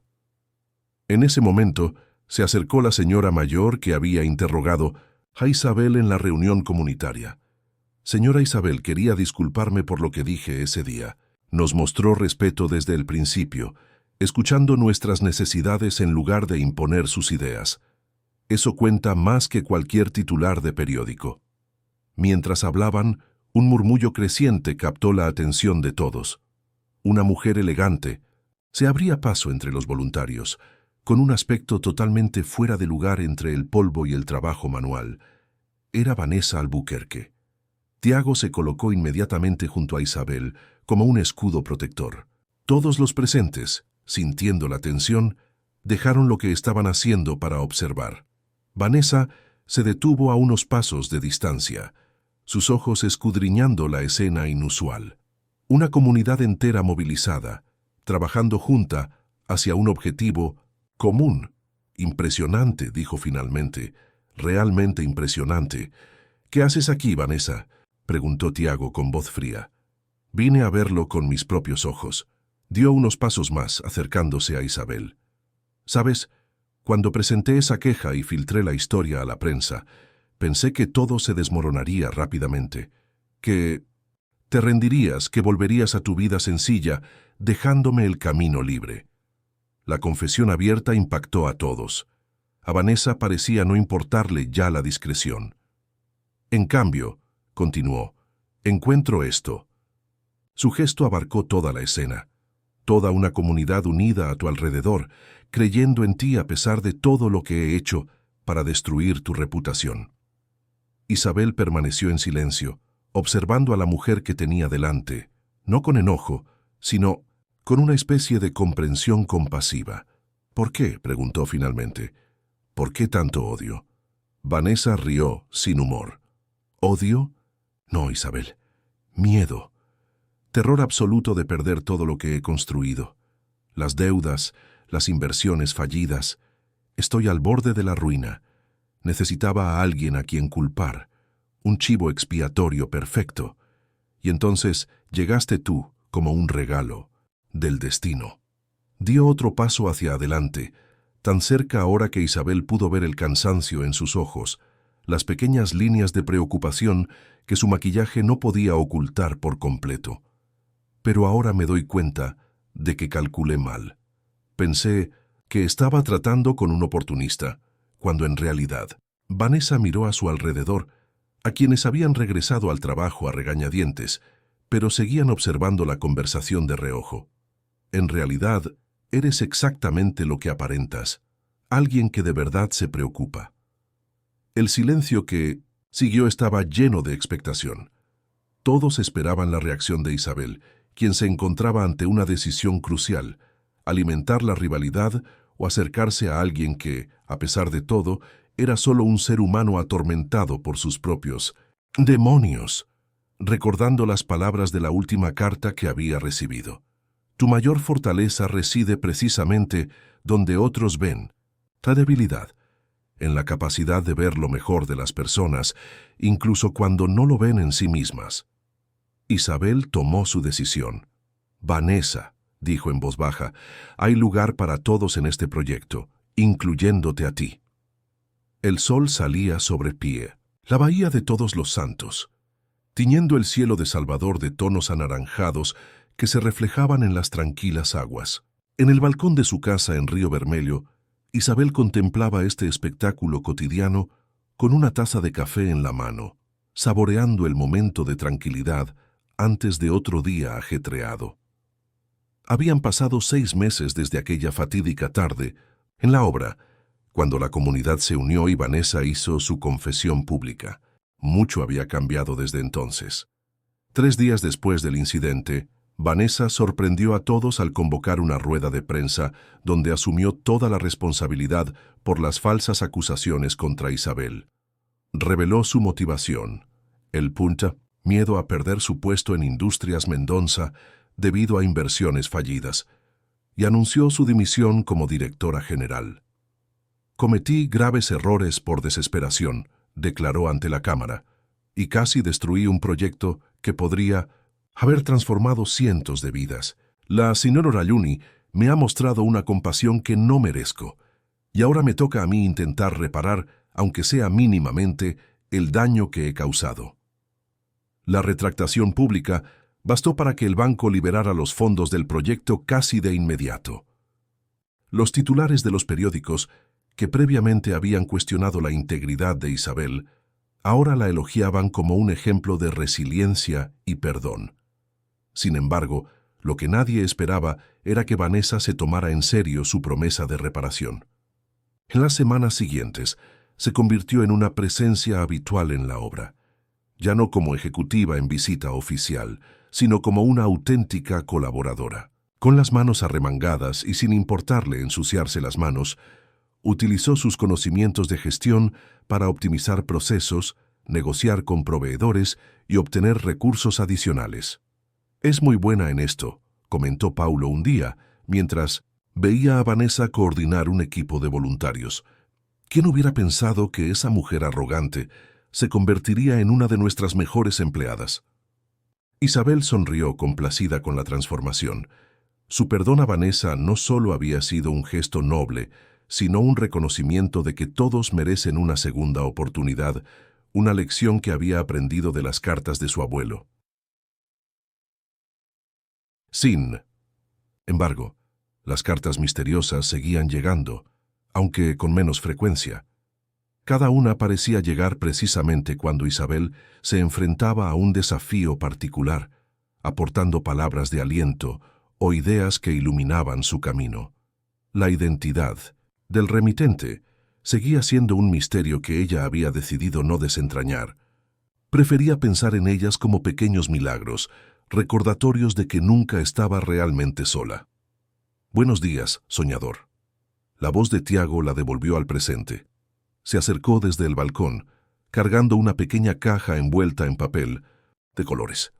En ese momento, se acercó la señora mayor que había interrogado A Isabel en la reunión comunitaria. Señora Isabel, quería disculparme por lo que dije ese día. Nos mostró respeto desde el principio, escuchando nuestras necesidades en lugar de imponer sus ideas. Eso cuenta más que cualquier titular de periódico. Mientras hablaban, un murmullo creciente captó la atención de todos. Una mujer elegante se abría paso entre los voluntarios, con un aspecto totalmente fuera de lugar entre el polvo y el trabajo manual. Era Vanessa Albuquerque. Tiago se colocó inmediatamente junto a Isabel como un escudo protector. Todos los presentes, sintiendo la tensión, dejaron lo que estaban haciendo para observar. Vanessa se detuvo a unos pasos de distancia, sus ojos escudriñando la escena inusual. Una comunidad entera movilizada, trabajando junta hacia un objetivo común. Impresionante, dijo finalmente. Realmente impresionante. ¿Qué haces aquí, Vanessa?, preguntó Tiago con voz fría. Vine a verlo con mis propios ojos. Dio unos pasos más, acercándose a Isabel. ¿Sabes? Cuando presenté esa queja y filtré la historia a la prensa, pensé que todo se desmoronaría rápidamente, que te rendirías, que volverías a tu vida sencilla, dejándome el camino libre. La confesión abierta impactó a todos. A Vanessa parecía no importarle ya la discreción. En cambio, continuó, encuentro esto. Su gesto abarcó toda la escena, toda una comunidad unida a tu alrededor, creyendo en ti a pesar de todo lo que he hecho para destruir tu reputación. Isabel permaneció en silencio, observando a la mujer que tenía delante, no con enojo, sino con una especie de comprensión compasiva. ¿Por qué?, preguntó finalmente. ¿Por qué tanto odio? Vanessa rió sin humor. ¿Odio? No, Isabel. Miedo. Terror absoluto de perder todo lo que he construido. Las deudas, las inversiones fallidas. Estoy al borde de la ruina. Necesitaba a alguien a quien culpar, un chivo expiatorio perfecto. Y entonces llegaste tú como un regalo del destino. Dio otro paso hacia adelante, tan cerca ahora que Isabel pudo ver el cansancio en sus ojos, las pequeñas líneas de preocupación que su maquillaje no podía ocultar por completo. Pero ahora me doy cuenta de que calculé mal. Pensé que estaba tratando con un oportunista, cuando en realidad Vanessa miró a su alrededor, a quienes habían regresado al trabajo a regañadientes, pero seguían observando la conversación de reojo. En realidad, eres exactamente lo que aparentas, alguien que de verdad se preocupa. El silencio que siguió estaba lleno de expectación. Todos esperaban la reacción de Isabel, quien se encontraba ante una decisión crucial: alimentar la rivalidad o acercarse a alguien que, a pesar de todo, era solo un ser humano atormentado por sus propios demonios, recordando las palabras de la última carta que había recibido. Tu mayor fortaleza reside precisamente donde otros ven la debilidad, en la capacidad de ver lo mejor de las personas, incluso cuando no lo ven en sí mismas. Isabel tomó su decisión. Vanessa, dijo en voz baja, hay lugar para todos en este proyecto, incluyéndote a ti. El sol salía sobre pie, la bahía de Todos los Santos, tiñendo el cielo de Salvador de tonos anaranjados que se reflejaban en las tranquilas aguas. En el balcón de su casa en Río Vermelho, Isabel contemplaba este espectáculo cotidiano con una taza de café en la mano, saboreando el momento de tranquilidad antes de otro día ajetreado. Habían pasado 6 meses desde aquella fatídica tarde, en la obra, cuando la comunidad se unió y Vanessa hizo su confesión pública. Mucho había cambiado desde entonces. 3 días después del incidente, Vanessa sorprendió a todos al convocar una rueda de prensa donde asumió toda la responsabilidad por las falsas acusaciones contra Isabel. Reveló su motivación, el punto, miedo a perder su puesto en Industrias Mendonça debido a inversiones fallidas, y anunció su dimisión como directora general. Cometí graves errores por desesperación, declaró ante la Cámara, y casi destruí un proyecto que podría haber transformado cientos de vidas. La señora Rayuni me ha mostrado una compasión que no merezco, y ahora me toca a mí intentar reparar aunque sea mínimamente, el daño que he causado. La retractación pública bastó para que el banco liberara los fondos del proyecto casi de inmediato. Los titulares de los periódicos, que previamente habían cuestionado la integridad de Isabel, ahora la elogiaban como un ejemplo de resiliencia y perdón. Sin embargo, lo que nadie esperaba era que Vanessa se tomara en serio su promesa de reparación. En las semanas siguientes, se convirtió en una presencia habitual en la obra, ya no como ejecutiva en visita oficial, sino como una auténtica colaboradora. Con las manos arremangadas y sin importarle ensuciarse las manos, utilizó sus conocimientos de gestión para optimizar procesos, negociar con proveedores y obtener recursos adicionales. «Es muy buena en esto», comentó Paulo un día, mientras veía a Vanessa coordinar un equipo de voluntarios. «¿Quién hubiera pensado que esa mujer arrogante se convertiría en una de nuestras mejores empleadas?» Isabel sonrió complacida con la transformación. Su perdón a Vanessa no solo había sido un gesto noble, sino un reconocimiento de que todos merecen una segunda oportunidad, una lección que había aprendido de las cartas de su abuelo. Sin embargo, las cartas misteriosas seguían llegando, aunque con menos frecuencia. Cada una parecía llegar precisamente cuando Isabel se enfrentaba a un desafío particular, aportando palabras de aliento o ideas que iluminaban su camino. La identidad del remitente seguía siendo un misterio que ella había decidido no desentrañar. Prefería pensar en ellas como pequeños milagros, recordatorios de que nunca estaba realmente sola. «Buenos días, soñador». La voz de Tiago la devolvió al presente. Se acercó desde el balcón, cargando una pequeña caja envuelta en papel de colores.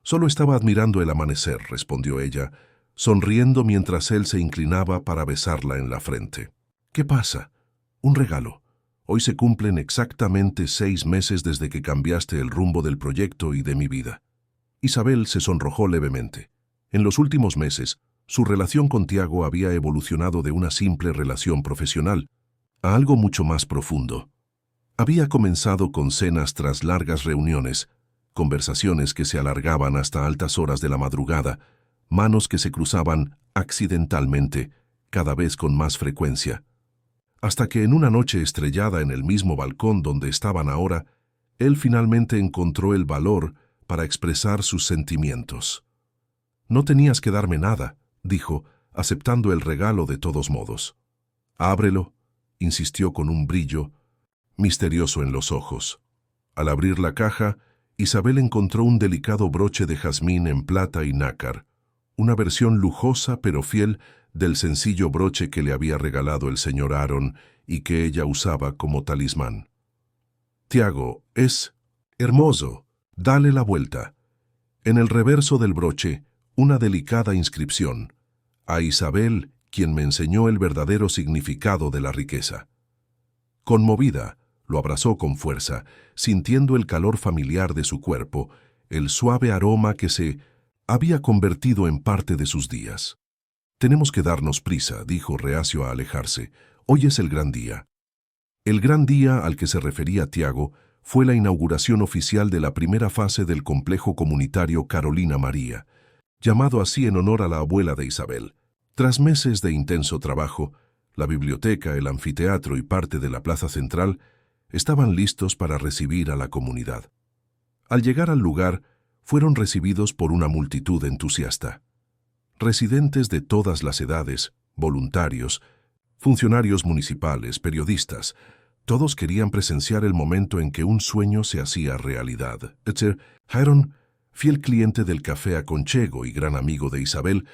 «Solo estaba admirando el amanecer», respondió ella, sonriendo mientras él se inclinaba para besarla en la frente. «¿Qué pasa?» «Un regalo. Hoy se cumplen exactamente 6 meses desde que cambiaste el rumbo del proyecto y de mi vida». Isabel se sonrojó levemente. En los últimos meses, su relación con Tiago había evolucionado de una simple relación profesional a algo mucho más profundo. Había comenzado con cenas tras largas reuniones, conversaciones que se alargaban hasta altas horas de la madrugada, manos que se cruzaban accidentalmente, cada vez con más frecuencia. Hasta que en una noche estrellada en el mismo balcón donde estaban ahora, él finalmente encontró el valor para expresar sus sentimientos. «No tenías que darme nada», dijo, aceptando el regalo de todos modos. «Ábrelo», insistió con un brillo misterioso en los ojos. Al abrir la caja, Isabel encontró un delicado broche de jazmín en plata y nácar, una versión lujosa pero fiel del sencillo broche que le había regalado el señor Aaron y que ella usaba como talismán. «Tiago, es hermoso. Dale la vuelta». En el reverso del broche, una delicada inscripción: «A Isabel, quien me enseñó el verdadero significado de la riqueza». Conmovida, lo abrazó con fuerza, sintiendo el calor familiar de su cuerpo, el suave aroma que se había convertido en parte de sus días. «Tenemos que darnos prisa», dijo reacio a alejarse. «Hoy es el gran día». El gran día al que se refería Tiago fue la inauguración oficial de la primera fase del complejo comunitario Carolina María, llamado así en honor a la abuela de Isabel. Tras meses de intenso trabajo, la biblioteca, el anfiteatro y parte de la plaza central estaban listos para recibir a la comunidad. Al llegar al lugar, fueron recibidos por una multitud entusiasta. Residentes de todas las edades, voluntarios, funcionarios municipales, periodistas, todos querían presenciar el momento en que un sueño se hacía realidad. Aaron, fiel cliente del café a Conchego y gran amigo de Isabel,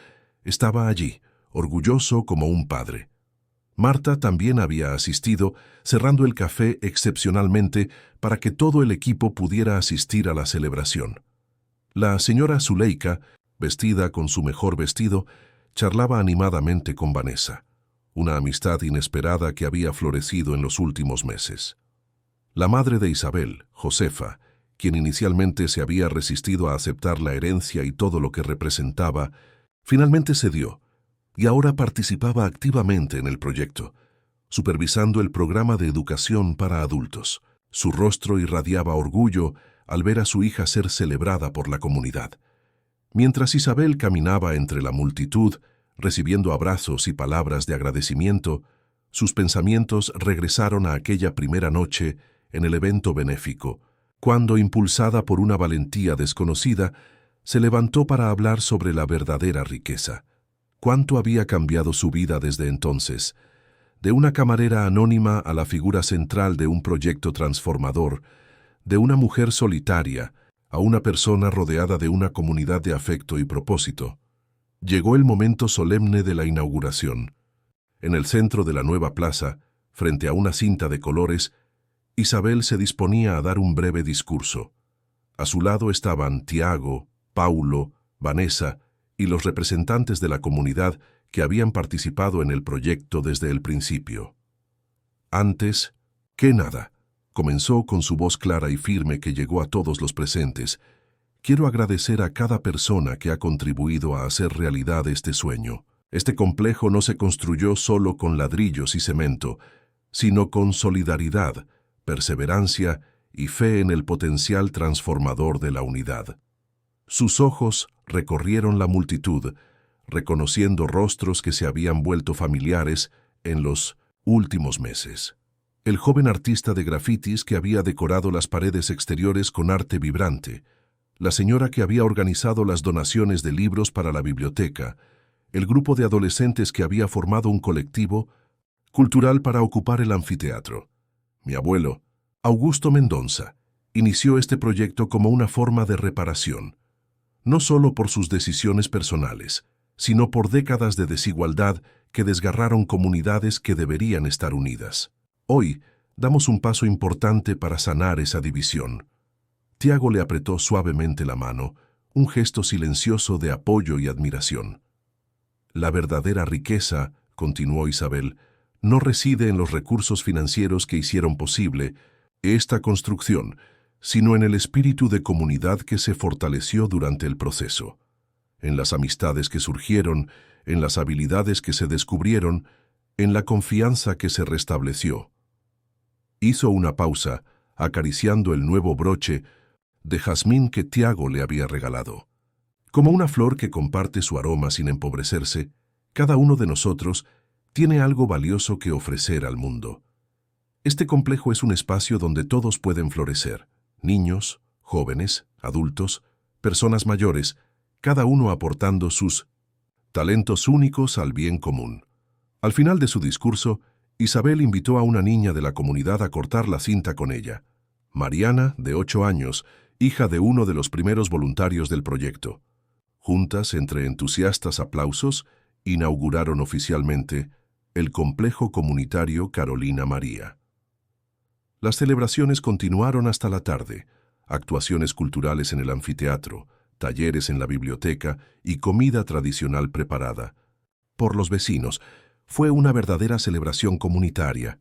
estaba allí, orgulloso como un padre. Marta también había asistido, cerrando el café excepcionalmente para que todo el equipo pudiera asistir a la celebración. La señora Zuleika, vestida con su mejor vestido, charlaba animadamente con Vanessa, una amistad inesperada que había florecido en los últimos meses. La madre de Isabel, Josefa, quien inicialmente se había resistido a aceptar la herencia y todo lo que representaba, finalmente cedió, y ahora participaba activamente en el proyecto. supervisando el programa de educación para adultos. Su rostro irradiaba orgullo al ver a su hija ser celebrada por la comunidad. Mientras Isabel caminaba entre la multitud, recibiendo abrazos y palabras de agradecimiento, sus pensamientos regresaron a aquella primera noche en el evento benéfico, cuando, impulsada por una valentía desconocida, se levantó para hablar sobre la verdadera riqueza. ¿Cuánto había cambiado su vida desde entonces? De una camarera anónima a la figura central de un proyecto transformador, de una mujer solitaria a una persona rodeada de una comunidad de afecto y propósito. Llegó el momento solemne de la inauguración. En el centro de la nueva plaza, frente a una cinta de colores, Isabel se disponía a dar un breve discurso. A su lado estaban Tiago, Paulo, Vanessa y los representantes de la comunidad que habían participado en el proyecto desde el principio. Antes que nada, comenzó con su voz clara y firme que llegó a todos los presentes. Quiero agradecer a cada persona que ha contribuido a hacer realidad este sueño. Este complejo no se construyó solo con ladrillos y cemento, sino con solidaridad, perseverancia y fe en el potencial transformador de la unidad. Sus ojos recorrieron la multitud, reconociendo rostros que se habían vuelto familiares en los últimos meses. El joven artista de grafitis que había decorado las paredes exteriores con arte vibrante, la señora que había organizado las donaciones de libros para la biblioteca, el grupo de adolescentes que había formado un colectivo cultural para ocupar el anfiteatro. Mi abuelo, Augusto Mendonça, inició este proyecto como una forma de reparación, no solo por sus decisiones personales, sino por décadas de desigualdad que desgarraron comunidades que deberían estar unidas. Hoy, damos un paso importante para sanar esa división. Tiago le apretó suavemente la mano, un gesto silencioso de apoyo y admiración. La verdadera riqueza, continuó Isabel, no reside en los recursos financieros que hicieron posible esta construcción, sino en el espíritu de comunidad que se fortaleció durante el proceso, en las amistades que surgieron, en las habilidades que se descubrieron, en la confianza que se restableció. Hizo una pausa, acariciando el nuevo broche de jazmín que Tiago le había regalado. Como una flor que comparte su aroma sin empobrecerse, cada uno de nosotros tiene algo valioso que ofrecer al mundo. Este complejo es un espacio donde todos pueden florecer, niños, jóvenes, adultos, personas mayores, cada uno aportando sus talentos únicos al bien común. Al final de su discurso, Isabel invitó a una niña de la comunidad a cortar la cinta con ella. Mariana, de 8 años, hija de uno de los primeros voluntarios del proyecto. Juntas, entre entusiastas aplausos, inauguraron oficialmente el complejo comunitario Carolina María. Las celebraciones continuaron hasta la tarde, actuaciones culturales en el anfiteatro, talleres en la biblioteca y comida tradicional preparada por los vecinos. Fue una verdadera celebración comunitaria.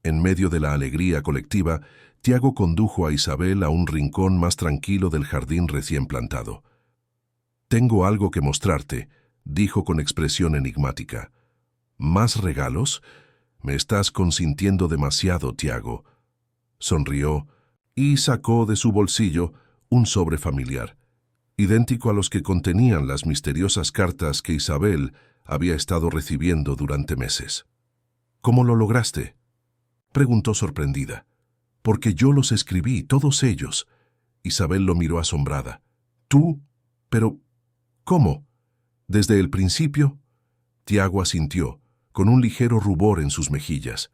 En medio de la alegría colectiva, Tiago condujo a Isabel a un rincón más tranquilo del jardín recién plantado. «Tengo algo que mostrarte», dijo con expresión enigmática. «¿Más regalos? Me estás consintiendo demasiado, Tiago». Sonrió y sacó de su bolsillo un sobre familiar, idéntico a los que contenían las misteriosas cartas que Isabel había estado recibiendo durante meses. «¿Cómo lo lograste?», preguntó sorprendida. «Porque yo los escribí, todos ellos». Isabel lo miró asombrada. «¿Tú? Pero, ¿cómo? ¿Desde el principio?». Tiago asintió, con un ligero rubor en sus mejillas.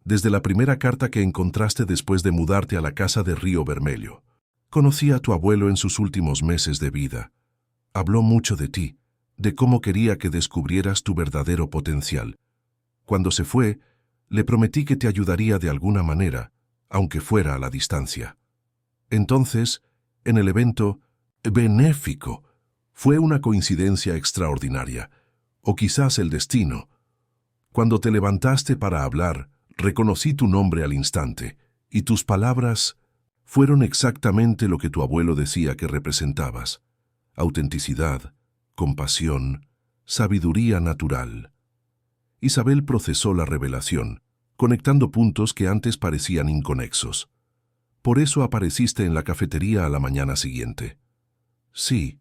«Desde la primera carta que encontraste después de mudarte a la casa de Río Vermelho. Conocí a tu abuelo en sus últimos meses de vida. Habló mucho de ti, de cómo quería que descubrieras tu verdadero potencial. Cuando se fue, le prometí que te ayudaría de alguna manera, aunque fuera a la distancia. Entonces, en el evento benéfico, fue una coincidencia extraordinaria, o quizás el destino. Cuando te levantaste para hablar, reconocí tu nombre al instante, y tus palabras fueron exactamente lo que tu abuelo decía que representabas: autenticidad, compasión, sabiduría natural. Isabel procesó la revelación, conectando puntos que antes parecían inconexos. Por eso apareciste en la cafetería a la mañana siguiente. Sí,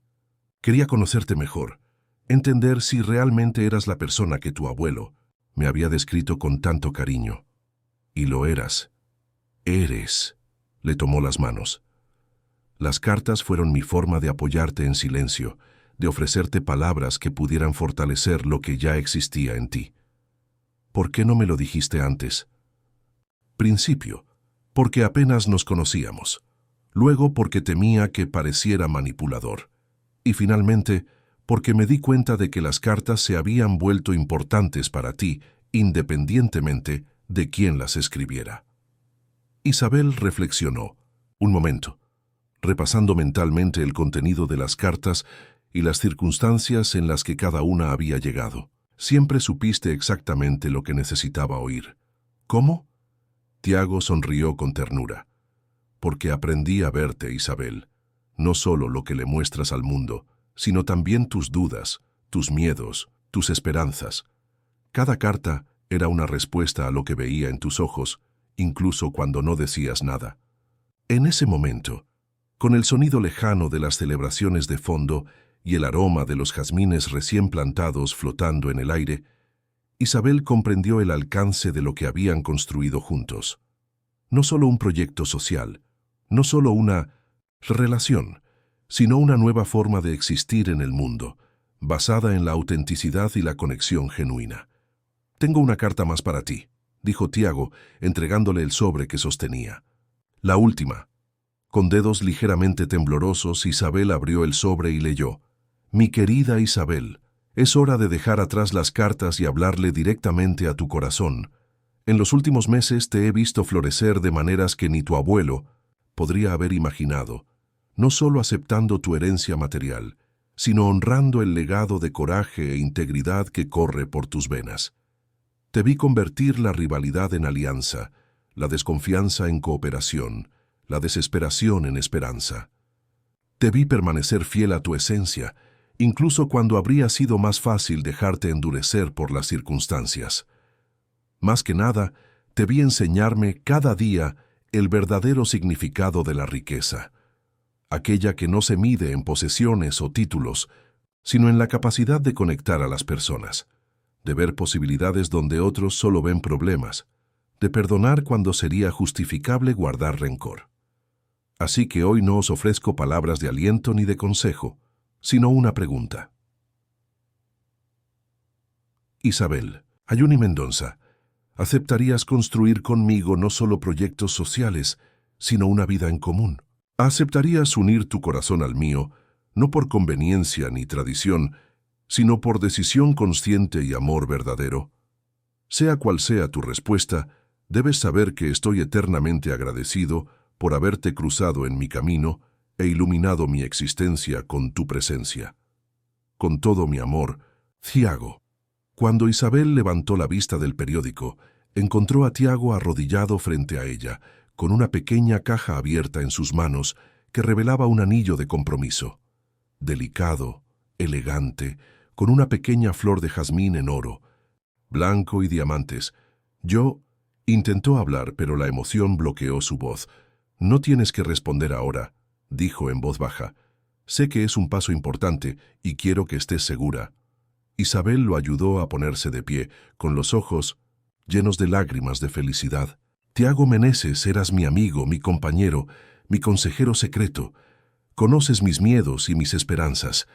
quería conocerte mejor, entender si realmente eras la persona que tu abuelo me había descrito con tanto cariño. Y lo eras. Eres. Le tomó las manos. Las cartas fueron mi forma de apoyarte en silencio, de ofrecerte palabras que pudieran fortalecer lo que ya existía en ti. ¿Por qué no me lo dijiste antes? Principio, porque apenas nos conocíamos. Luego porque temía que pareciera manipulador. Y finalmente, porque me di cuenta de que las cartas se habían vuelto importantes para ti, independientemente de quién las escribiera. Isabel reflexionó. Un momento, repasando mentalmente el contenido de las cartas y las circunstancias en las que cada una había llegado. Siempre supiste exactamente lo que necesitaba oír. ¿Cómo? Tiago sonrió con ternura. Porque aprendí a verte, Isabel. No solo lo que le muestras al mundo, sino también tus dudas, tus miedos, tus esperanzas. Cada carta era una respuesta a lo que veía en tus ojos, incluso cuando no decías nada. En ese momento, con el sonido lejano de las celebraciones de fondo y el aroma de los jazmines recién plantados flotando en el aire, Isabel comprendió el alcance de lo que habían construido juntos. No solo un proyecto social, no solo una relación, sino una nueva forma de existir en el mundo, basada en la autenticidad y la conexión genuina. «Tengo una carta más para ti», dijo Tiago, entregándole el sobre que sostenía. «La última». Con dedos ligeramente temblorosos, Isabel abrió el sobre y leyó: «Mi querida Isabel, es hora de dejar atrás las cartas y hablarle directamente a tu corazón. En los últimos meses te he visto florecer de maneras que ni tu abuelo podría haber imaginado, no solo aceptando tu herencia material, sino honrando el legado de coraje e integridad que corre por tus venas. Te vi convertir la rivalidad en alianza, la desconfianza en cooperación, la desesperación en esperanza. Te vi permanecer fiel a tu esencia, incluso cuando habría sido más fácil dejarte endurecer por las circunstancias. Más que nada, te vi enseñarme cada día el verdadero significado de la riqueza, aquella que no se mide en posesiones o títulos, sino en la capacidad de conectar a las personas, de ver posibilidades donde otros solo ven problemas, de perdonar cuando sería justificable guardar rencor. Así que hoy no os ofrezco palabras de aliento ni de consejo, sino una pregunta. Isabel, Ayuni Mendonza, ¿aceptarías construir conmigo no solo proyectos sociales, sino una vida en común? ¿Aceptarías unir tu corazón al mío, no por conveniencia ni tradición, sino por decisión consciente y amor verdadero? Sea cual sea tu respuesta, debes saber que estoy eternamente agradecido por haberte cruzado en mi camino e iluminado mi existencia con tu presencia. Con todo mi amor, Tiago. Cuando Isabel levantó la vista del periódico, encontró a Tiago arrodillado frente a ella, con una pequeña caja abierta en sus manos que revelaba un anillo de compromiso. Delicado, elegante, con una pequeña flor de jazmín en oro, blanco y diamantes. Intentó hablar, pero la emoción bloqueó su voz. «No tienes que responder ahora», dijo en voz baja. «Sé que es un paso importante y quiero que estés segura». Isabel lo ayudó a ponerse de pie, con los ojos llenos de lágrimas de felicidad. «Tiago Meneses, eras mi amigo, mi compañero, mi consejero secreto. Conoces mis miedos y mis esperanzas.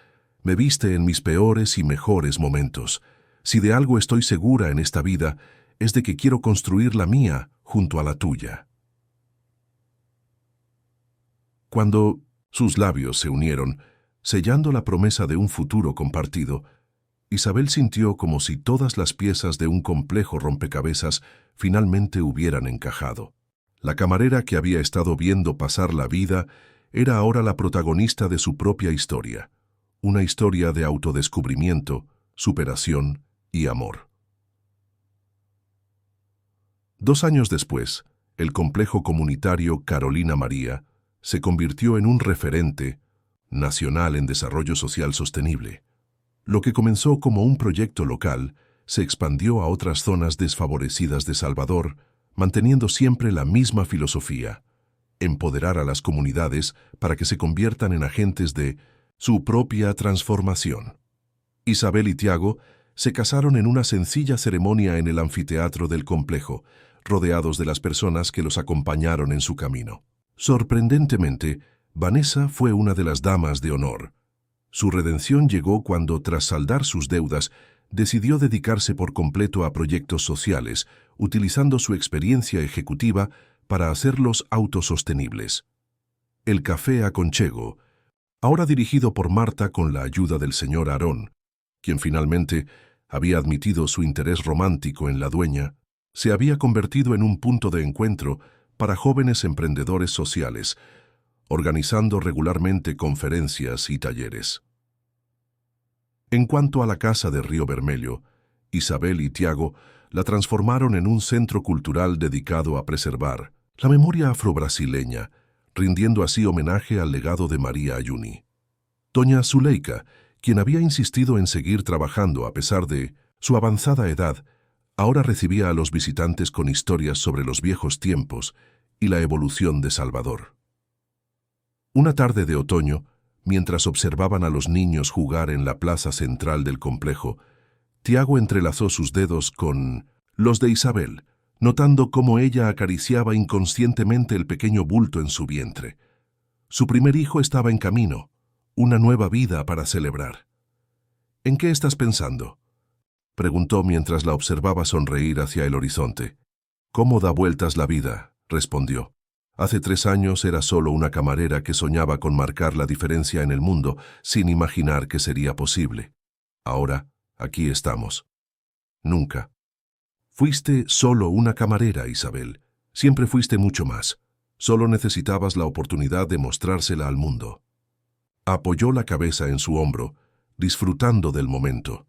Me viste en mis peores y mejores momentos. Si de algo estoy segura en esta vida, es de que quiero construir la mía junto a la tuya». Cuando sus labios se unieron, sellando la promesa de un futuro compartido, Isabel sintió como si todas las piezas de un complejo rompecabezas finalmente hubieran encajado. La camarera que había estado viendo pasar la vida era ahora la protagonista de su propia historia, una historia de autodescubrimiento, superación y amor. 2 años después, el complejo comunitario Carolina María se convirtió en un referente nacional en desarrollo social sostenible. Lo que comenzó como un proyecto local se expandió a otras zonas desfavorecidas de Salvador, manteniendo siempre la misma filosofía: empoderar a las comunidades para que se conviertan en agentes de su propia transformación. Isabel y Tiago se casaron en una sencilla ceremonia en el anfiteatro del complejo, rodeados de las personas que los acompañaron en su camino. Sorprendentemente, Vanessa fue una de las damas de honor. Su redención llegó cuando, tras saldar sus deudas, decidió dedicarse por completo a proyectos sociales, utilizando su experiencia ejecutiva para hacerlos autosostenibles. El Café a Conchego, ahora dirigido por Marta con la ayuda del señor Aarón, quien finalmente había admitido su interés romántico en la dueña, se había convertido en un punto de encuentro para jóvenes emprendedores sociales, organizando regularmente conferencias y talleres. En cuanto a la Casa de Río Bermelho, Isabel y Tiago la transformaron en un centro cultural dedicado a preservar la memoria afrobrasileña, rindiendo así homenaje al legado de María Ayuni. Doña Zuleika, quien había insistido en seguir trabajando a pesar de su avanzada edad, ahora recibía a los visitantes con historias sobre los viejos tiempos y la evolución de Salvador. Una tarde de otoño, mientras observaban a los niños jugar en la plaza central del complejo, Tiago entrelazó sus dedos con los de Isabel, notando cómo ella acariciaba inconscientemente el pequeño bulto en su vientre. Su primer hijo estaba en camino, una nueva vida para celebrar. ¿En qué estás pensando?, preguntó mientras la observaba sonreír hacia el horizonte. «¿Cómo da vueltas la vida?», respondió. «Hace 3 años era solo una camarera que soñaba con marcar la diferencia en el mundo sin imaginar que sería posible. Ahora, aquí estamos». «Nunca. Fuiste solo una camarera, Isabel. Siempre fuiste mucho más. Solo necesitabas la oportunidad de mostrársela al mundo». Apoyó la cabeza en su hombro, disfrutando del momento.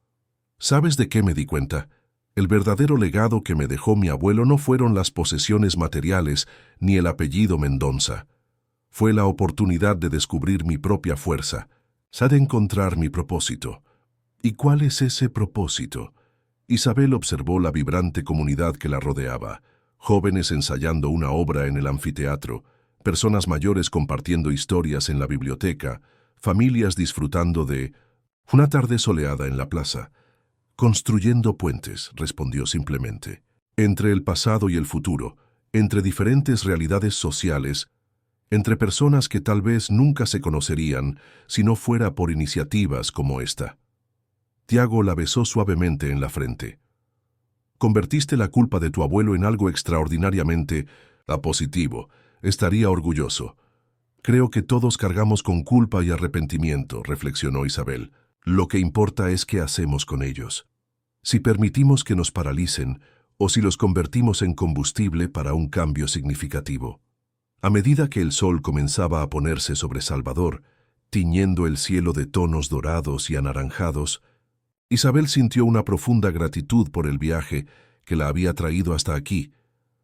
«¿Sabes de qué me di cuenta? El verdadero legado que me dejó mi abuelo no fueron las posesiones materiales ni el apellido Mendonza. Fue la oportunidad de descubrir mi propia fuerza, de encontrar mi propósito». «¿Y cuál es ese propósito?». Isabel observó la vibrante comunidad que la rodeaba, jóvenes ensayando una obra en el anfiteatro, personas mayores compartiendo historias en la biblioteca, familias disfrutando de una tarde soleada en la plaza. «Construyendo puentes», respondió simplemente, «entre el pasado y el futuro, entre diferentes realidades sociales, entre personas que tal vez nunca se conocerían si no fuera por iniciativas como esta». Tiago la besó suavemente en la frente. «Convertiste la culpa de tu abuelo en algo extraordinariamente positivo. Estaría orgulloso». «Creo que todos cargamos con culpa y arrepentimiento», reflexionó Isabel. «Lo que importa es qué hacemos con ellos. Si permitimos que nos paralicen o si los convertimos en combustible para un cambio significativo». A medida que el sol comenzaba a ponerse sobre Salvador, tiñendo el cielo de tonos dorados y anaranjados, Isabel sintió una profunda gratitud por el viaje que la había traído hasta aquí,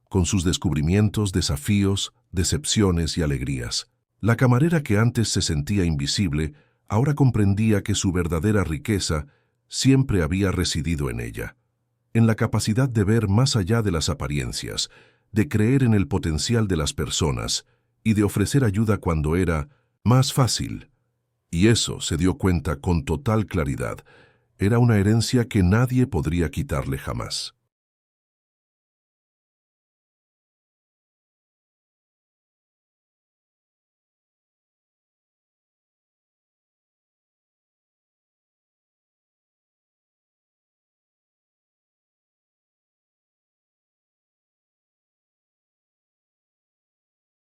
con sus descubrimientos, desafíos, decepciones y alegrías. La camarera que antes se sentía invisible, ahora comprendía que su verdadera riqueza siempre había residido en ella, en la capacidad de ver más allá de las apariencias, de creer en el potencial de las personas y de ofrecer ayuda cuando era más fácil. Y eso, se dio cuenta con total claridad, era una herencia que nadie podría quitarle jamás.